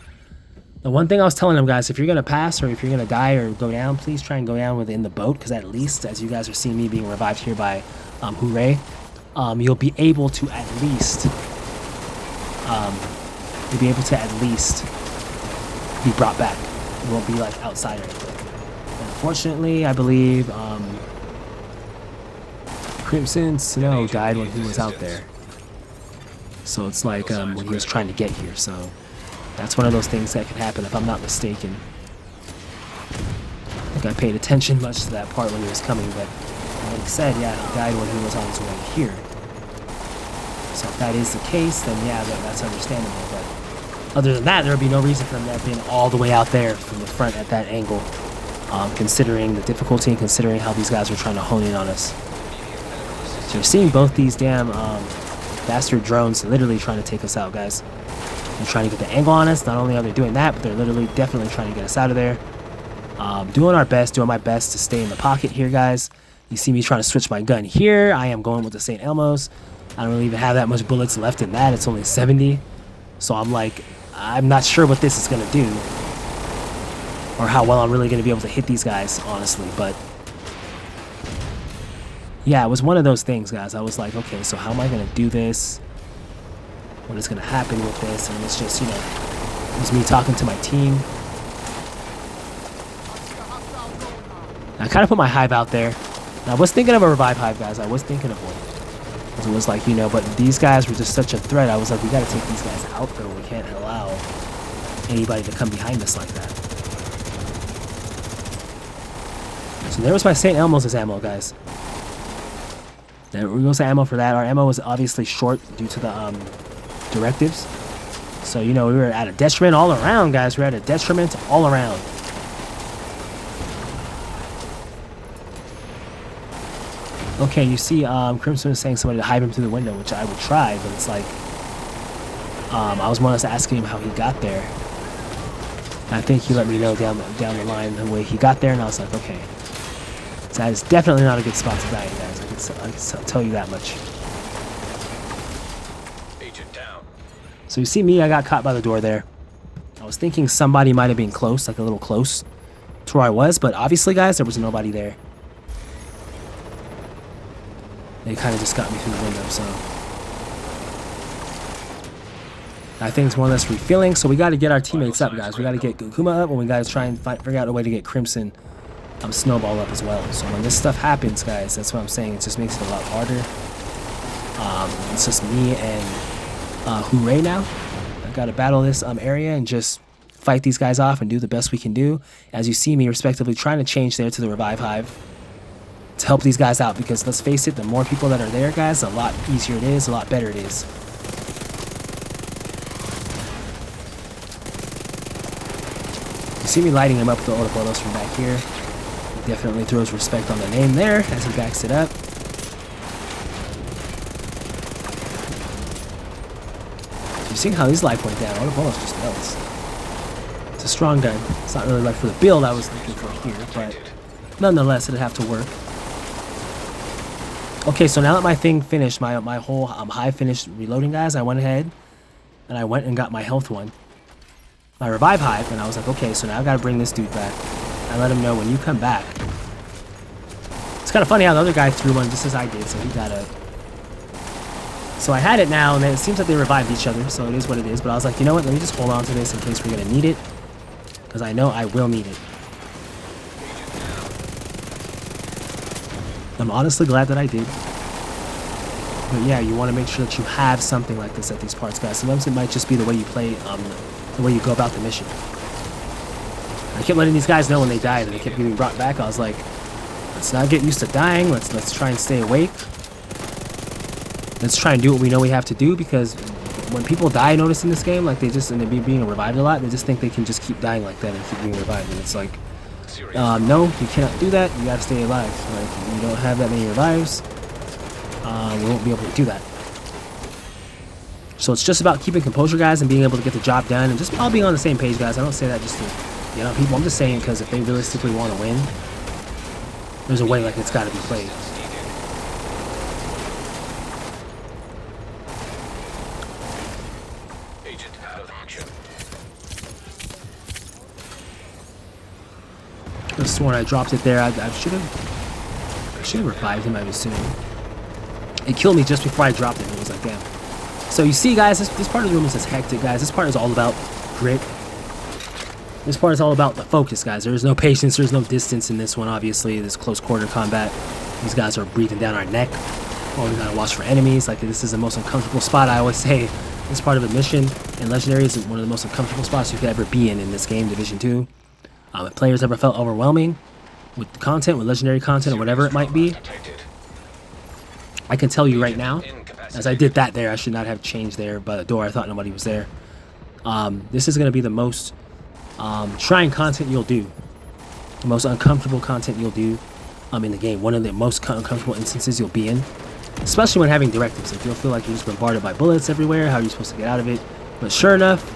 The one thing I was telling him, guys, if you're going to pass or if you're going to die or go down, please try and go down within the boat, because at least, as you guys are seeing me being revived here by Hooray, you'll be able to at least be brought back. You won't be like outside or anything. And unfortunately, I believe Crimson Snow died when he was out there. So it's like when he was trying to get here. So that's one of those things that can happen if I'm not mistaken. I think I paid attention much to that part when he was coming, but like I said, yeah, he died when he was on his way here. So if that is the case, then yeah, that's understandable. But other than that, there would be no reason for them to have been all the way out there from the front at that angle, considering the difficulty and considering how these guys were trying to hone in on us. So you're seeing both these damn bastard drones literally trying to take us out, guys. They're trying to get the angle on us. Not only are they doing that, but they're literally definitely trying to get us out of there. Doing my best to stay in the pocket here, guys. You see me trying to switch my gun here. I am going with the St. Elmo's. I don't really even have that much bullets left in that. It's only 70. So I'm like, I'm not sure what this is going to do. Or how well I'm really going to be able to hit these guys, honestly. But yeah, it was one of those things, guys. I was like, okay, so how am I going to do this? What is going to happen with this? And it's just, you know, it was me talking to my team. I kind of put my hive out there. And I was thinking of a revive hive, guys. I was thinking of one. It was like, you know, but these guys were just such a threat. I was like, we got to take these guys out, though. We can't allow anybody to come behind us like that. So there was my St. Elmo's ammo, guys. There goes the ammo for that. Our ammo was obviously short due to the directives. So, you know, we were at a detriment all around, guys. We were at a detriment all around. Okay, you see Crimson is saying somebody to hide him through the window, which I would try, but it's like I was more or less asking him how he got there. And I think he let me know down the line the way he got there, and I was like, okay. So that is definitely not a good spot to die in, guys. I can tell you that much. Agent down. So you see me, I got caught by the door there. I was thinking somebody might have been close, like a little close to where I was, but obviously, guys, there was nobody there. They kind of just got me through the window, so I think it's more or less refilling. So we got to get our teammates up, guys. We got to get Gukuma up, and we got to try and figure out a way to get Crimson Snowball up as well. So when this stuff happens, guys, that's what I'm saying. It just makes it a lot harder. It's just me and Hooray now. I got to battle this area and just fight these guys off and do the best we can do. As you see me, respectively, trying to change there to the Revive Hive to help these guys out, because let's face it, the more people that are there, guys, a lot easier it is, a lot better it is. You see me lighting him up with the Autobolos from back here. He definitely throws respect on the name there as he backs it up. You see how his life went down. Autobolos just melts. It's a strong gun. It's not really like for the build I was looking for here, but nonetheless, it'd have to work. Okay, so now that my thing finished, my whole hive finished reloading, guys, I went ahead and I went and got my health one, my revive hive, and I was like, okay, so now I gotta bring this dude back. I let him know when you come back. It's kind of funny how the other guy threw one just as I did, so he got a. So I had it now, and it seems like they revived each other, so it is what it is. But I was like, you know what? Let me just hold on to this in case we're gonna need it, because I know I will need it. I'm honestly glad that I did. But yeah, you want to make sure that you have something like this at these parts, guys. Sometimes it might just be the way you play, the way you go about the mission. I kept letting these guys know when they died, and they kept getting brought back. I was like, let's not get used to dying. Let's try and stay awake. Let's try and do what we know we have to do, because when people die, notice in this game, like and they're being revived a lot, they just think they can just keep dying like that and keep being revived, and it's like, no, you cannot do that. You gotta stay alive. Like, you don't have that many revives. We won't be able to do that. So it's just about keeping composure, guys, and being able to get the job done, and just all being on the same page, guys. I don't say that just to, you know, people. I'm just saying because if they realistically want to win, there's a way like it's got to be played. Agent out of action. I could have sworn I dropped it there. I should have revived him, I was assuming. It killed me just before I dropped it. It was like, damn. So you see, guys, this part of the room is just hectic, guys. This part is all about grit. This part is all about the focus, guys. There is no patience. There's no distance in this one, obviously. This close quarter combat. These guys are breathing down our neck. Oh, we gotta watch for enemies. Like, this is the most uncomfortable spot. I always say this part of a mission and Legendary is one of the most uncomfortable spots you could ever be in this game, Division 2. If players ever felt overwhelming with the content, with Legendary content, or whatever it might be, I can tell you right now, as I did that there, I should not have changed there by the door. I thought nobody was there. This is going to be the most trying content you'll do. The most uncomfortable content you'll do in the game. One of the most uncomfortable instances you'll be in. Especially when having directives. Like, you'll feel like you're just bombarded by bullets everywhere. How are you supposed to get out of it? But sure enough,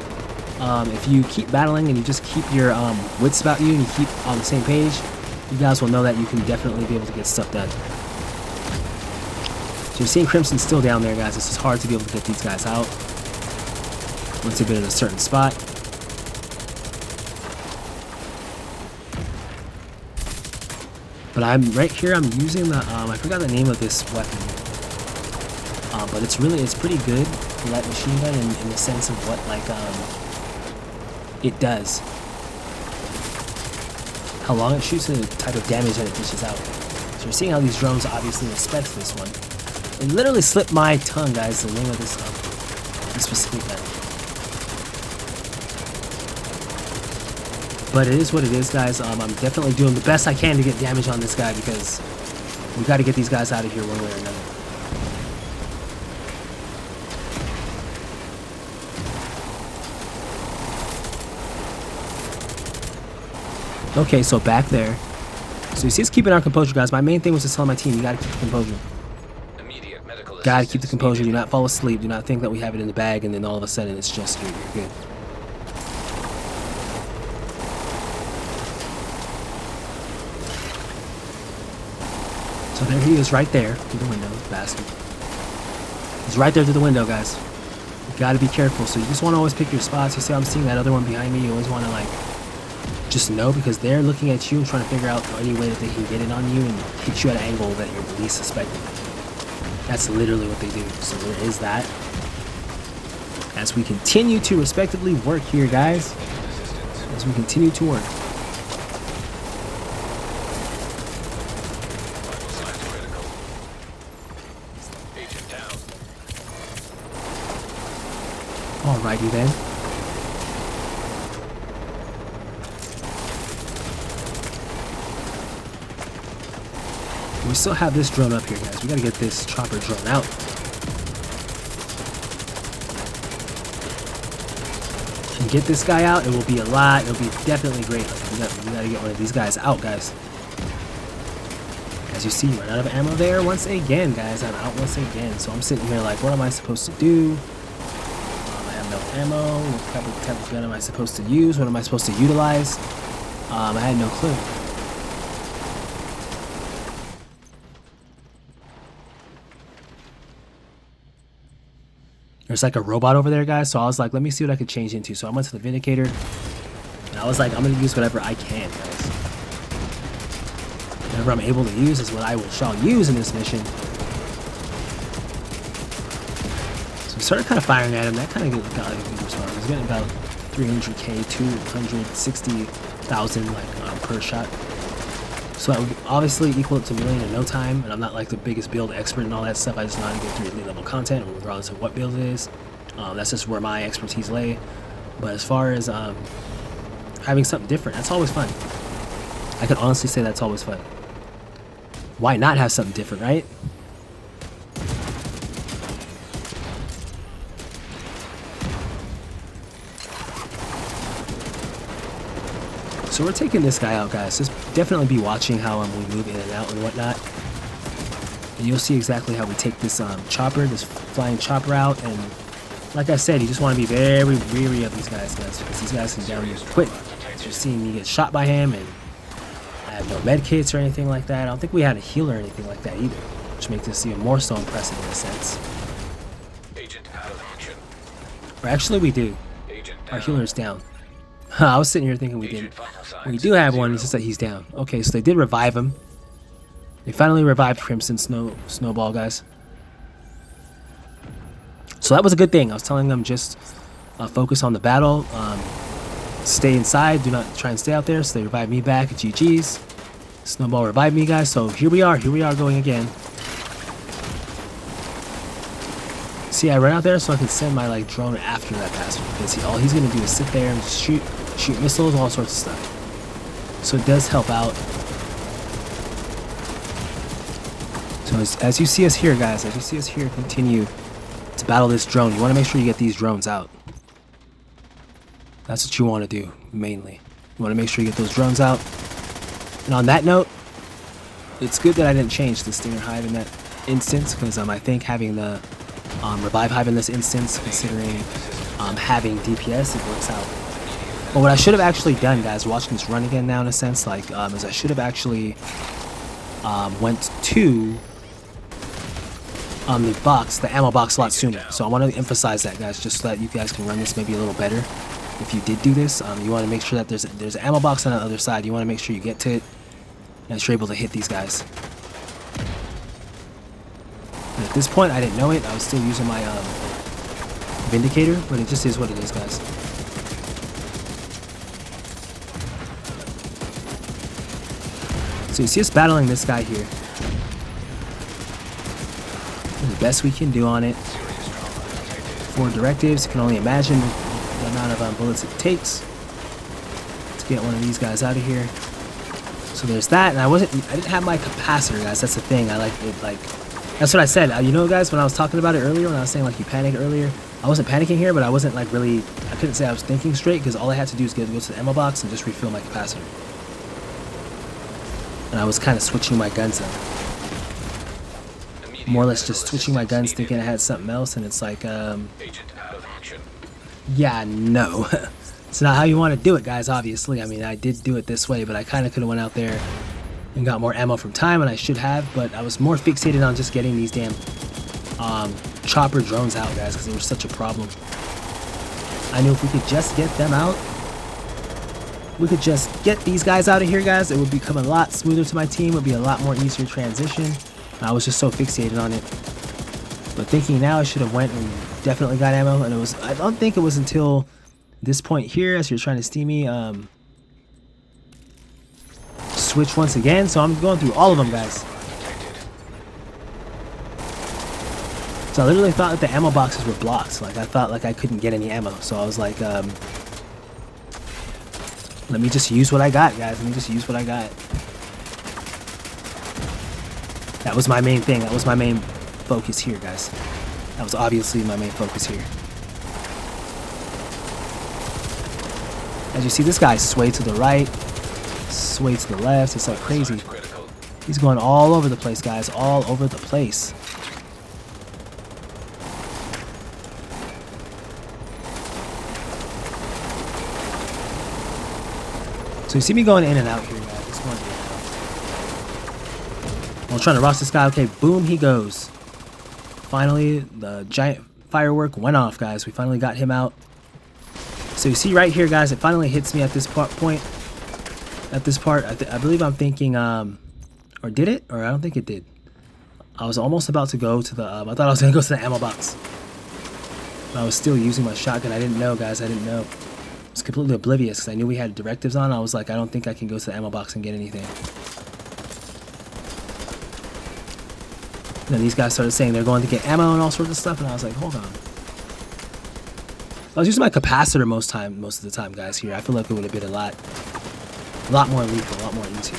if you keep battling and you just keep your wits about you and you keep on the same page, you guys will know that you can definitely be able to get stuff done. So you're seeing Crimson still down there, guys. It's just hard to be able to get these guys out once they've been in a certain spot. But I'm right here. I'm using the I forgot the name of this weapon, but it's pretty good, the light machine gun, in the sense of what it does, how long it shoots, and the type of damage that it dishes out. So you're seeing how these drones obviously respect this one. It literally slipped my tongue, guys, the name of this specific gun. But it is what it is, guys. I'm definitely doing the best I can to get damage on this guy because we got to get these guys out of here one way or another. Okay, so back there. So you see us keeping our composure, guys. My main thing was to tell my team, you got to keep the composure. Gotta keep the composure. Do not fall asleep. Do not think that we have it in the bag and then all of a sudden it's just you're good. So there he is, right there through the window, bastard. He's right there through the window, guys. You gotta be careful. So you just want to always pick your spots. You see, I'm seeing that other one behind me. You always want to just know, because they're looking at you and trying to figure out any way that they can get it on you and hit you at an angle that you're least suspecting. That's literally what they do. So there is that. As we continue to respectively work here, guys. As we continue to work. Alrighty then. We still have this drone up here, guys. We gotta get this chopper drone out. If you get this guy out, it will be a lot. It'll be definitely great. We gotta get one of these guys out, guys. As you see, run out of ammo there once again, guys. I'm out once again. So I'm sitting here like, what am I supposed to do? I have no ammo. What type of gun am I supposed to use? What am I supposed to utilize? I had no clue. There's like a robot over there, guys. So I was like, let me see what I could change into. So I went to the Vindicator. And I was like, I'm going to use whatever I can, guys. Whatever I'm able to use is what I shall use in this mission. So we started kind of firing at him. That kind of got like a good response. I was getting about 300k, 260,000 per shot. So that would obviously equal it to a million in no time, and I'm not like the biggest build expert and all that stuff. I just know how to get through elite level content, regardless of what build it is. That's just where my expertise lay. But as far as having something different, that's always fun. I can honestly say that's always fun. Why not have something different, right? So we're taking this guy out, guys. Just definitely be watching how we move in and out and whatnot. And you'll see exactly how we take this chopper, this flying chopper out, and Like I said, you just want to be very weary of these guys, because these guys can down you quick. You're seeing me get shot by him, and I have no med kits or anything like that. I don't think we had a healer or anything like that either, which makes this even more so impressive in a sense. Agent out of action. Or actually, we do. Agent Our down. healer's down. I was sitting here thinking we didn't. We do have one. It's just that he's down. Okay, so they did revive him. They finally revived Crimson Snowball, guys. So that was a good thing. I was telling them just focus on the battle. Stay inside. Do not try and stay out there. So they revived me back. GG's. Snowball revived me, guys. So here we are. Here we are going again. See, I ran out there so I could send my like drone after that bastard, because all he's gonna do is sit there and just shoot missiles, all sorts of stuff. So it does help out. So as you see us here, guys, as you see us here continue to battle this drone, you want to make sure you get these drones out. That's what you want to do mainly. You want to make sure you get those drones out. And on that note, it's good that I didn't change the Stinger Hive in that instance, because I think having the Revive Hive in this instance, considering having DPS, it works out. But what I should have actually done, guys, watching this run again now in a sense, like, is I should have actually went to the box, the ammo box, a lot sooner. So I want to emphasize that, guys, just so that you guys can run this maybe a little better. If you did do this, you want to make sure that there's an ammo box on the other side. You want to make sure you get to it and that you're able to hit these guys. And at this point, I didn't know it. I was still using my Vindicator, but it just is what it is, guys. So you see us battling this guy here. And the best we can do on it. For directives, you can only imagine the amount of bullets it takes to get one of these guys out of here. So there's that, and I didn't have my capacitor, guys. That's the thing. I like it, like, that's what I said. You know, guys, when I was talking about it earlier, when I was saying like you panic earlier, I wasn't panicking here, but I wasn't like really, I couldn't say I was thinking straight, because all I had to do is go to the ammo box and just refill my capacitor. And I was kind of switching my guns up. More or less just switching my guns, thinking I had something else, and it's like, Agent out of action. yeah, no. It's not how you want to do it, guys, obviously. I mean, I did do it this way, but I kind of could have went out there and got more ammo from time, and I should have, but I was more fixated on just getting these damn chopper drones out, guys, because they were such a problem. I knew if we could just get them out, we could just get these guys out of here, guys, it would become a lot smoother to my team. It would be a lot more easier transition. I was just so fixated on it. But thinking now, I should have went and definitely got ammo, and I don't think it was until this point here, as you're trying to steam me, switch once again. So I'm going through all of them, guys. So I literally thought that the ammo boxes were blocked. Like, I thought like I couldn't get any ammo. So I was like, let me just use what I got, guys. Let me just use what I got. That was my main thing. That was my main focus here, guys. That was obviously my main focus here. As you see, this guy sway to the right, sway to the left. It's like crazy. He's going all over the place, guys. All over the place. So you see me going in and out here, guys. Just going in and out. I'm trying to rush this guy. Okay, boom, he goes. Finally, the giant firework went off, guys. We finally got him out. So you see right here, guys, it finally hits me at this point. At this part, I believe I'm thinking, or did it? Or I don't think it did. I was almost about to go to the, I thought I was going to go to the ammo box. But I was still using my shotgun. I didn't know, guys. I didn't know. I was completely oblivious because I knew we had directives on. I was like, I don't think I can go to the ammo box and get anything. And then these guys started saying they're going to get ammo and all sorts of stuff, and I was like, hold on. I was using my capacitor most of the time, guys, here. I feel like it would have been a lot more lethal, a lot more easy.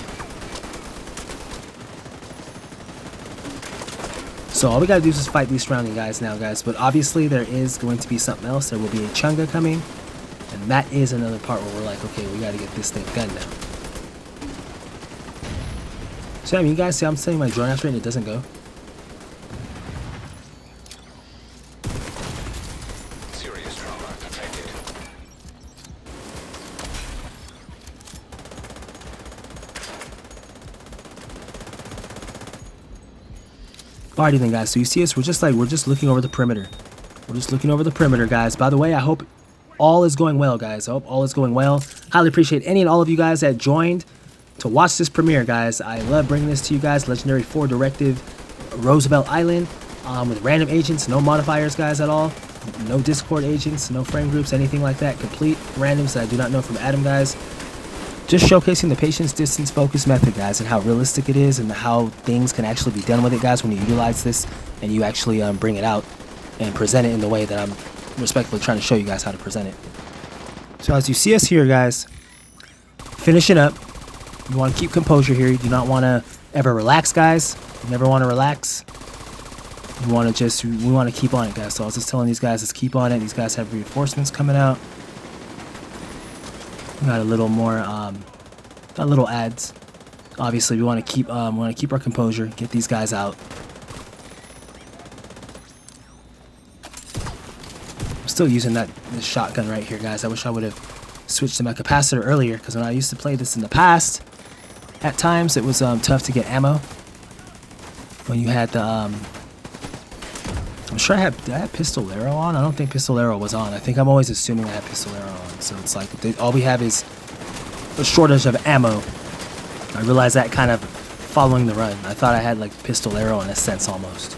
So all we gotta do is just fight these surrounding guys now, guys. But obviously there is going to be something else. There will be a chunga coming, and that is another part where we're like, okay, we gotta get this thing gunned now. So I mean, you guys see I'm setting my drone after it and it doesn't go. Alrighty then, guys. So you see us, we're just looking over the perimeter. We're just looking over the perimeter, guys. By the way, I hope all is going well, guys. I hope all is going well. Highly appreciate any and all of you guys that joined to watch this premiere, guys. I love bringing this to you guys. Legendary 4 Directive, Roosevelt Island, with random agents, no modifiers, guys, at all. No Discord agents, no friend groups, anything like that. Complete randoms that I do not know from Adam, guys. Just showcasing the patience, distance, focus method, guys, and how realistic it is and how things can actually be done with it, guys, when you utilize this and you actually bring it out and present it in the way that I'm respectfully trying to show you guys how to present it. So as you see us here, guys, finishing up. You want to keep composure here. You do not want to ever relax, guys. You never want to relax. You want to we want to keep on it, guys. So I was just telling these guys, let's keep on it. These guys have reinforcements coming out. We got a little more, got little ads. Obviously, we want to keep our composure. Get these guys out. I'm still using this shotgun right here, guys. I wish I would have switched to my capacitor earlier, because when I used to play this in the past, at times it was tough to get ammo. When you had the, I'm sure did I have Pistolero on? I don't think Pistolero was on. I think I'm always assuming I have Pistolero on. So it's like all we have is a shortage of ammo. I realized that kind of following the run. I thought I had like Pistolero in a sense almost.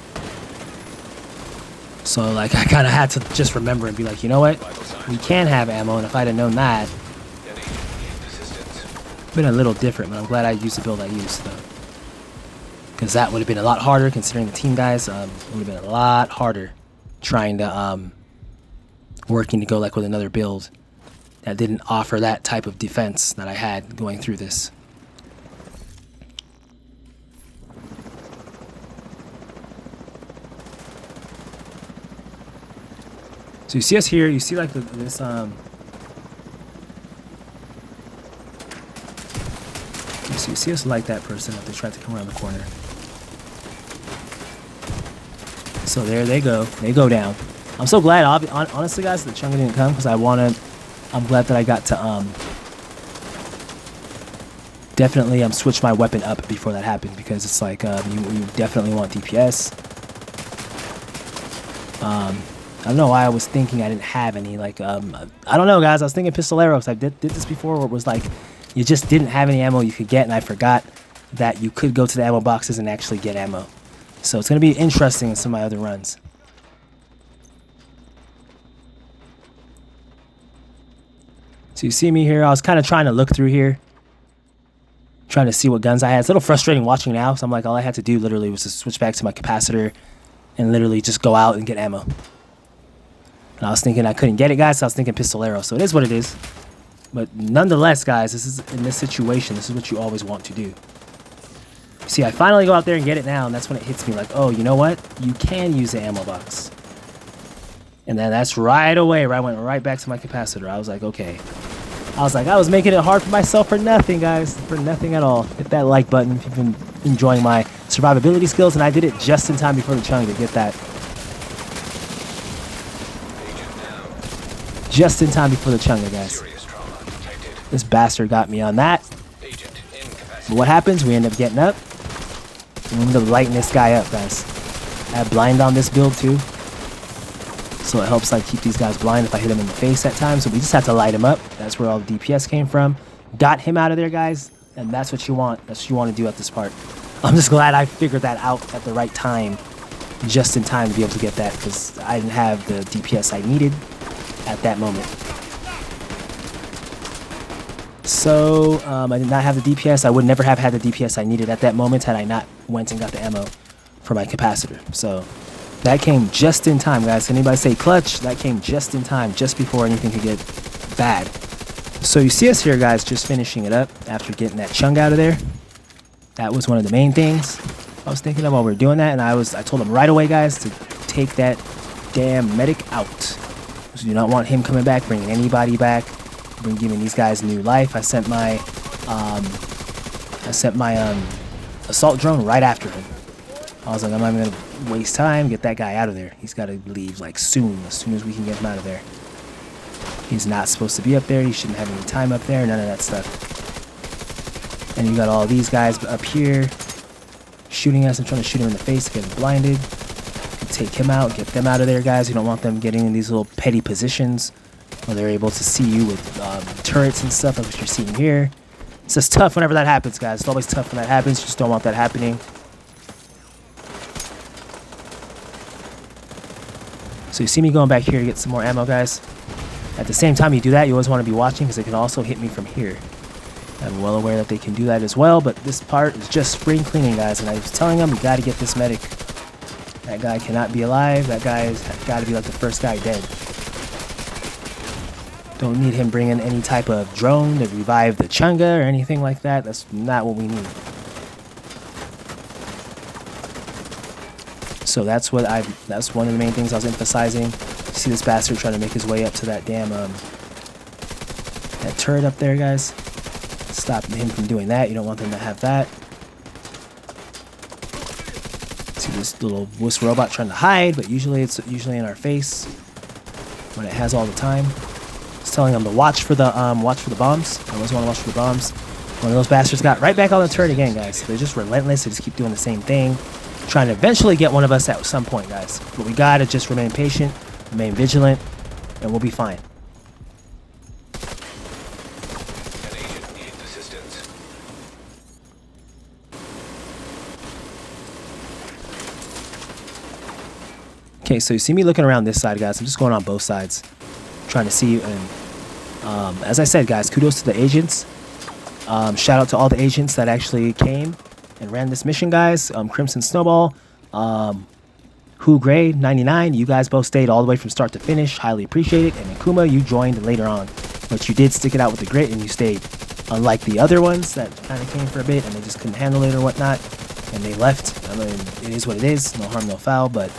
So like I kind of had to just remember and be like, you know what? We can have ammo, and if I'd have known that, been a little different, but I'm glad I used the build I used though. Because that would have been a lot harder considering the team, guys. It would have been a lot harder trying to working to go like with another build that didn't offer that type of defense that I had going through this. So you see us here, you see like this so you see us like that person if they try to come around the corner. So there they go down. I'm so glad, honestly, guys, that Chunga didn't come, because I'm glad that I got to definitely switch my weapon up before that happened, because it's like you definitely want DPS. I don't know why I was thinking I didn't have any, like I don't know, guys. I was thinking Pistolero, because I did this before, where it was like you just didn't have any ammo you could get, and I forgot that you could go to the ammo boxes and actually get ammo. So it's going to be interesting in some of my other runs. So you see me here. I was kind of trying to look through here, trying to see what guns I had. It's a little frustrating watching now, so I'm like, all I had to do literally was to switch back to my capacitor and literally just go out and get ammo. And I was thinking I couldn't get it, guys, so I was thinking Pistolero. So it is what it is. But nonetheless, guys, this is in this situation, this is what you always want to do. See, I finally go out there and get it now, and that's when it hits me like, oh, you know what? You can use the ammo box. And then that's right away where I went right back to my capacitor. I was like, okay. I was making it hard for myself for nothing, guys. For nothing at all. Hit that like button if you've been enjoying my survivability skills, and I did it just in time before the Chung to get that. Just in time before the Chunga, guys. This bastard got me on that. But what happens? We end up getting up. We end up lighting this guy up, guys. I have blind on this build too, so it helps like keep these guys blind if I hit them in the face at times. So we just have to light him up. That's where all the DPS came from. Got him out of there, guys, and that's what you want. That's what you want to do at this part. I'm just glad I figured that out at the right time, just in time to be able to get that, because I didn't have the DPS I needed at that moment. So I did not have the DPS. I would never have had the DPS I needed at that moment had I not went and got the ammo for my capacitor. So that came just in time, guys. Can anybody say clutch? That came just in time, just before anything could get bad. So you see us here, guys, just finishing it up after getting that Chung out of there. That was one of the main things I was thinking of while we were doing that, and I told him right away, guys, to take that damn medic out. So you don't want him coming back, bringing anybody back, giving these guys new life. I sent my assault drone right after him. I was like, I'm not even gonna waste time. Get that guy out of there. He's got to leave like soon as we can get him out of there. He's not supposed to be up there. He shouldn't have any time up there. None of that stuff. And you got all these guys up here. shooting us. I'm trying to shoot him in the face, get him blinded. Take him out, get them out of there, guys. You don't want them getting in these little petty positions where they're able to see you with turrets and stuff like what you're seeing here. It's just tough whenever that happens, guys. It's always tough when that happens. You just don't want that happening. So you see me going back here to get some more ammo, guys. At the same time you do that, you always want to be watching because they can also hit me from here. I'm well aware that they can do that as well, but this part is just spring cleaning, guys. And I was telling them, you got to get this medic. That guy cannot be alive. That guy's got to be like the first guy dead. Don't need him bringing any type of drone to revive the Chunga or anything like that. That's not what we need. So that's one of the main things I was emphasizing. You see this bastard trying to make his way up to that damn that turret up there, guys. Stop him from doing that. You don't want them to have that. See this little wuss robot trying to hide, but usually it's in our face when it has all the time. It's telling them to watch for the bombs. I always want to watch for the bombs. One of those bastards got right back on the turret again, guys. They're just relentless. They just keep doing the same thing, trying to eventually get one of us at some point, guys. But we gotta just remain patient, remain vigilant, and we'll be fine. An agent needs assistance. Okay, so you see me looking around this side, guys. I'm just going on both sides, trying to see. And as I said, guys, kudos to the agents. Shout out to all the agents that actually came and ran this mission, guys. Crimson Snowball, Who Gray 99. You guys both stayed all the way from start to finish. Highly appreciate it. And Akuma, you joined later on, but you did stick it out with the grit and you stayed. Unlike the other ones that kind of came for a bit and they just couldn't handle it or whatnot, and they left. I mean, it is what it is. No harm, no foul. But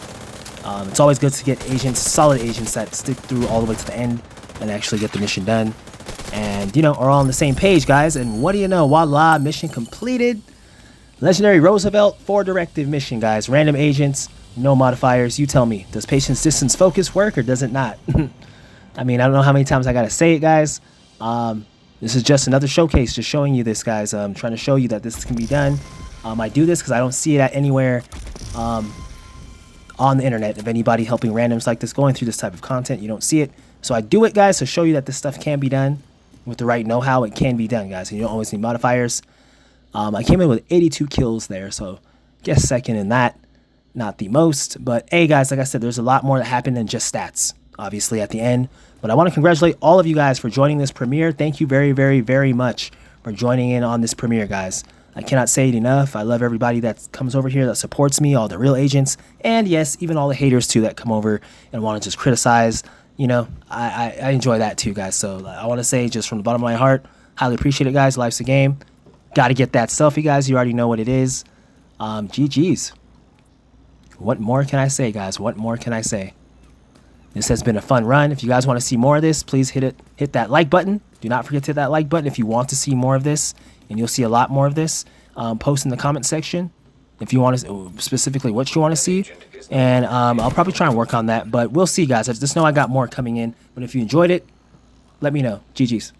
it's always good to get agents, solid agents that stick through all the way to the end and actually get the mission done. And, you know, are all on the same page, guys. And what do you know? Voila, mission completed. Legendary Roosevelt 4 Directive mission, guys. Random agents, no modifiers. You tell me, does patience distance focus work or does it not? I mean, I don't know how many times I got to say it, guys. This is just another showcase, just showing you this, guys. I'm trying to show you that this can be done. I do this because I don't see it at anywhere on the internet of anybody helping randoms like this going through this type of content. You don't see it. So I do it, guys, to show you that this stuff can be done. With the right know-how, it can be done, guys. And you don't always need modifiers. I came in with 82 kills there, so guess second in that. Not the most. But, hey, guys, like I said, there's a lot more that happened than just stats, obviously, at the end. But I want to congratulate all of you guys for joining this premiere. Thank you very, very, very much for joining in on this premiere, guys. I cannot say it enough. I love everybody that comes over here that supports me, all the real agents, and, yes, even all the haters, too, that come over and want to just criticize. You know, I enjoy that too, guys. So I want to say just from the bottom of my heart, highly appreciate it, guys. Life's a game. Got to get that selfie, guys. You already know what it is. GG's. What more can I say, guys? What more can I say? This has been a fun run. If you guys want to see more of this, please hit that like button. Do not forget to hit that like button if you want to see more of this, and you'll see a lot more of this. Post in the comment section if you want to, specifically what you want to see. And I'll probably try and work on that, but we'll see, guys. I just know I got more coming in. But if you enjoyed it, let me know. GG's.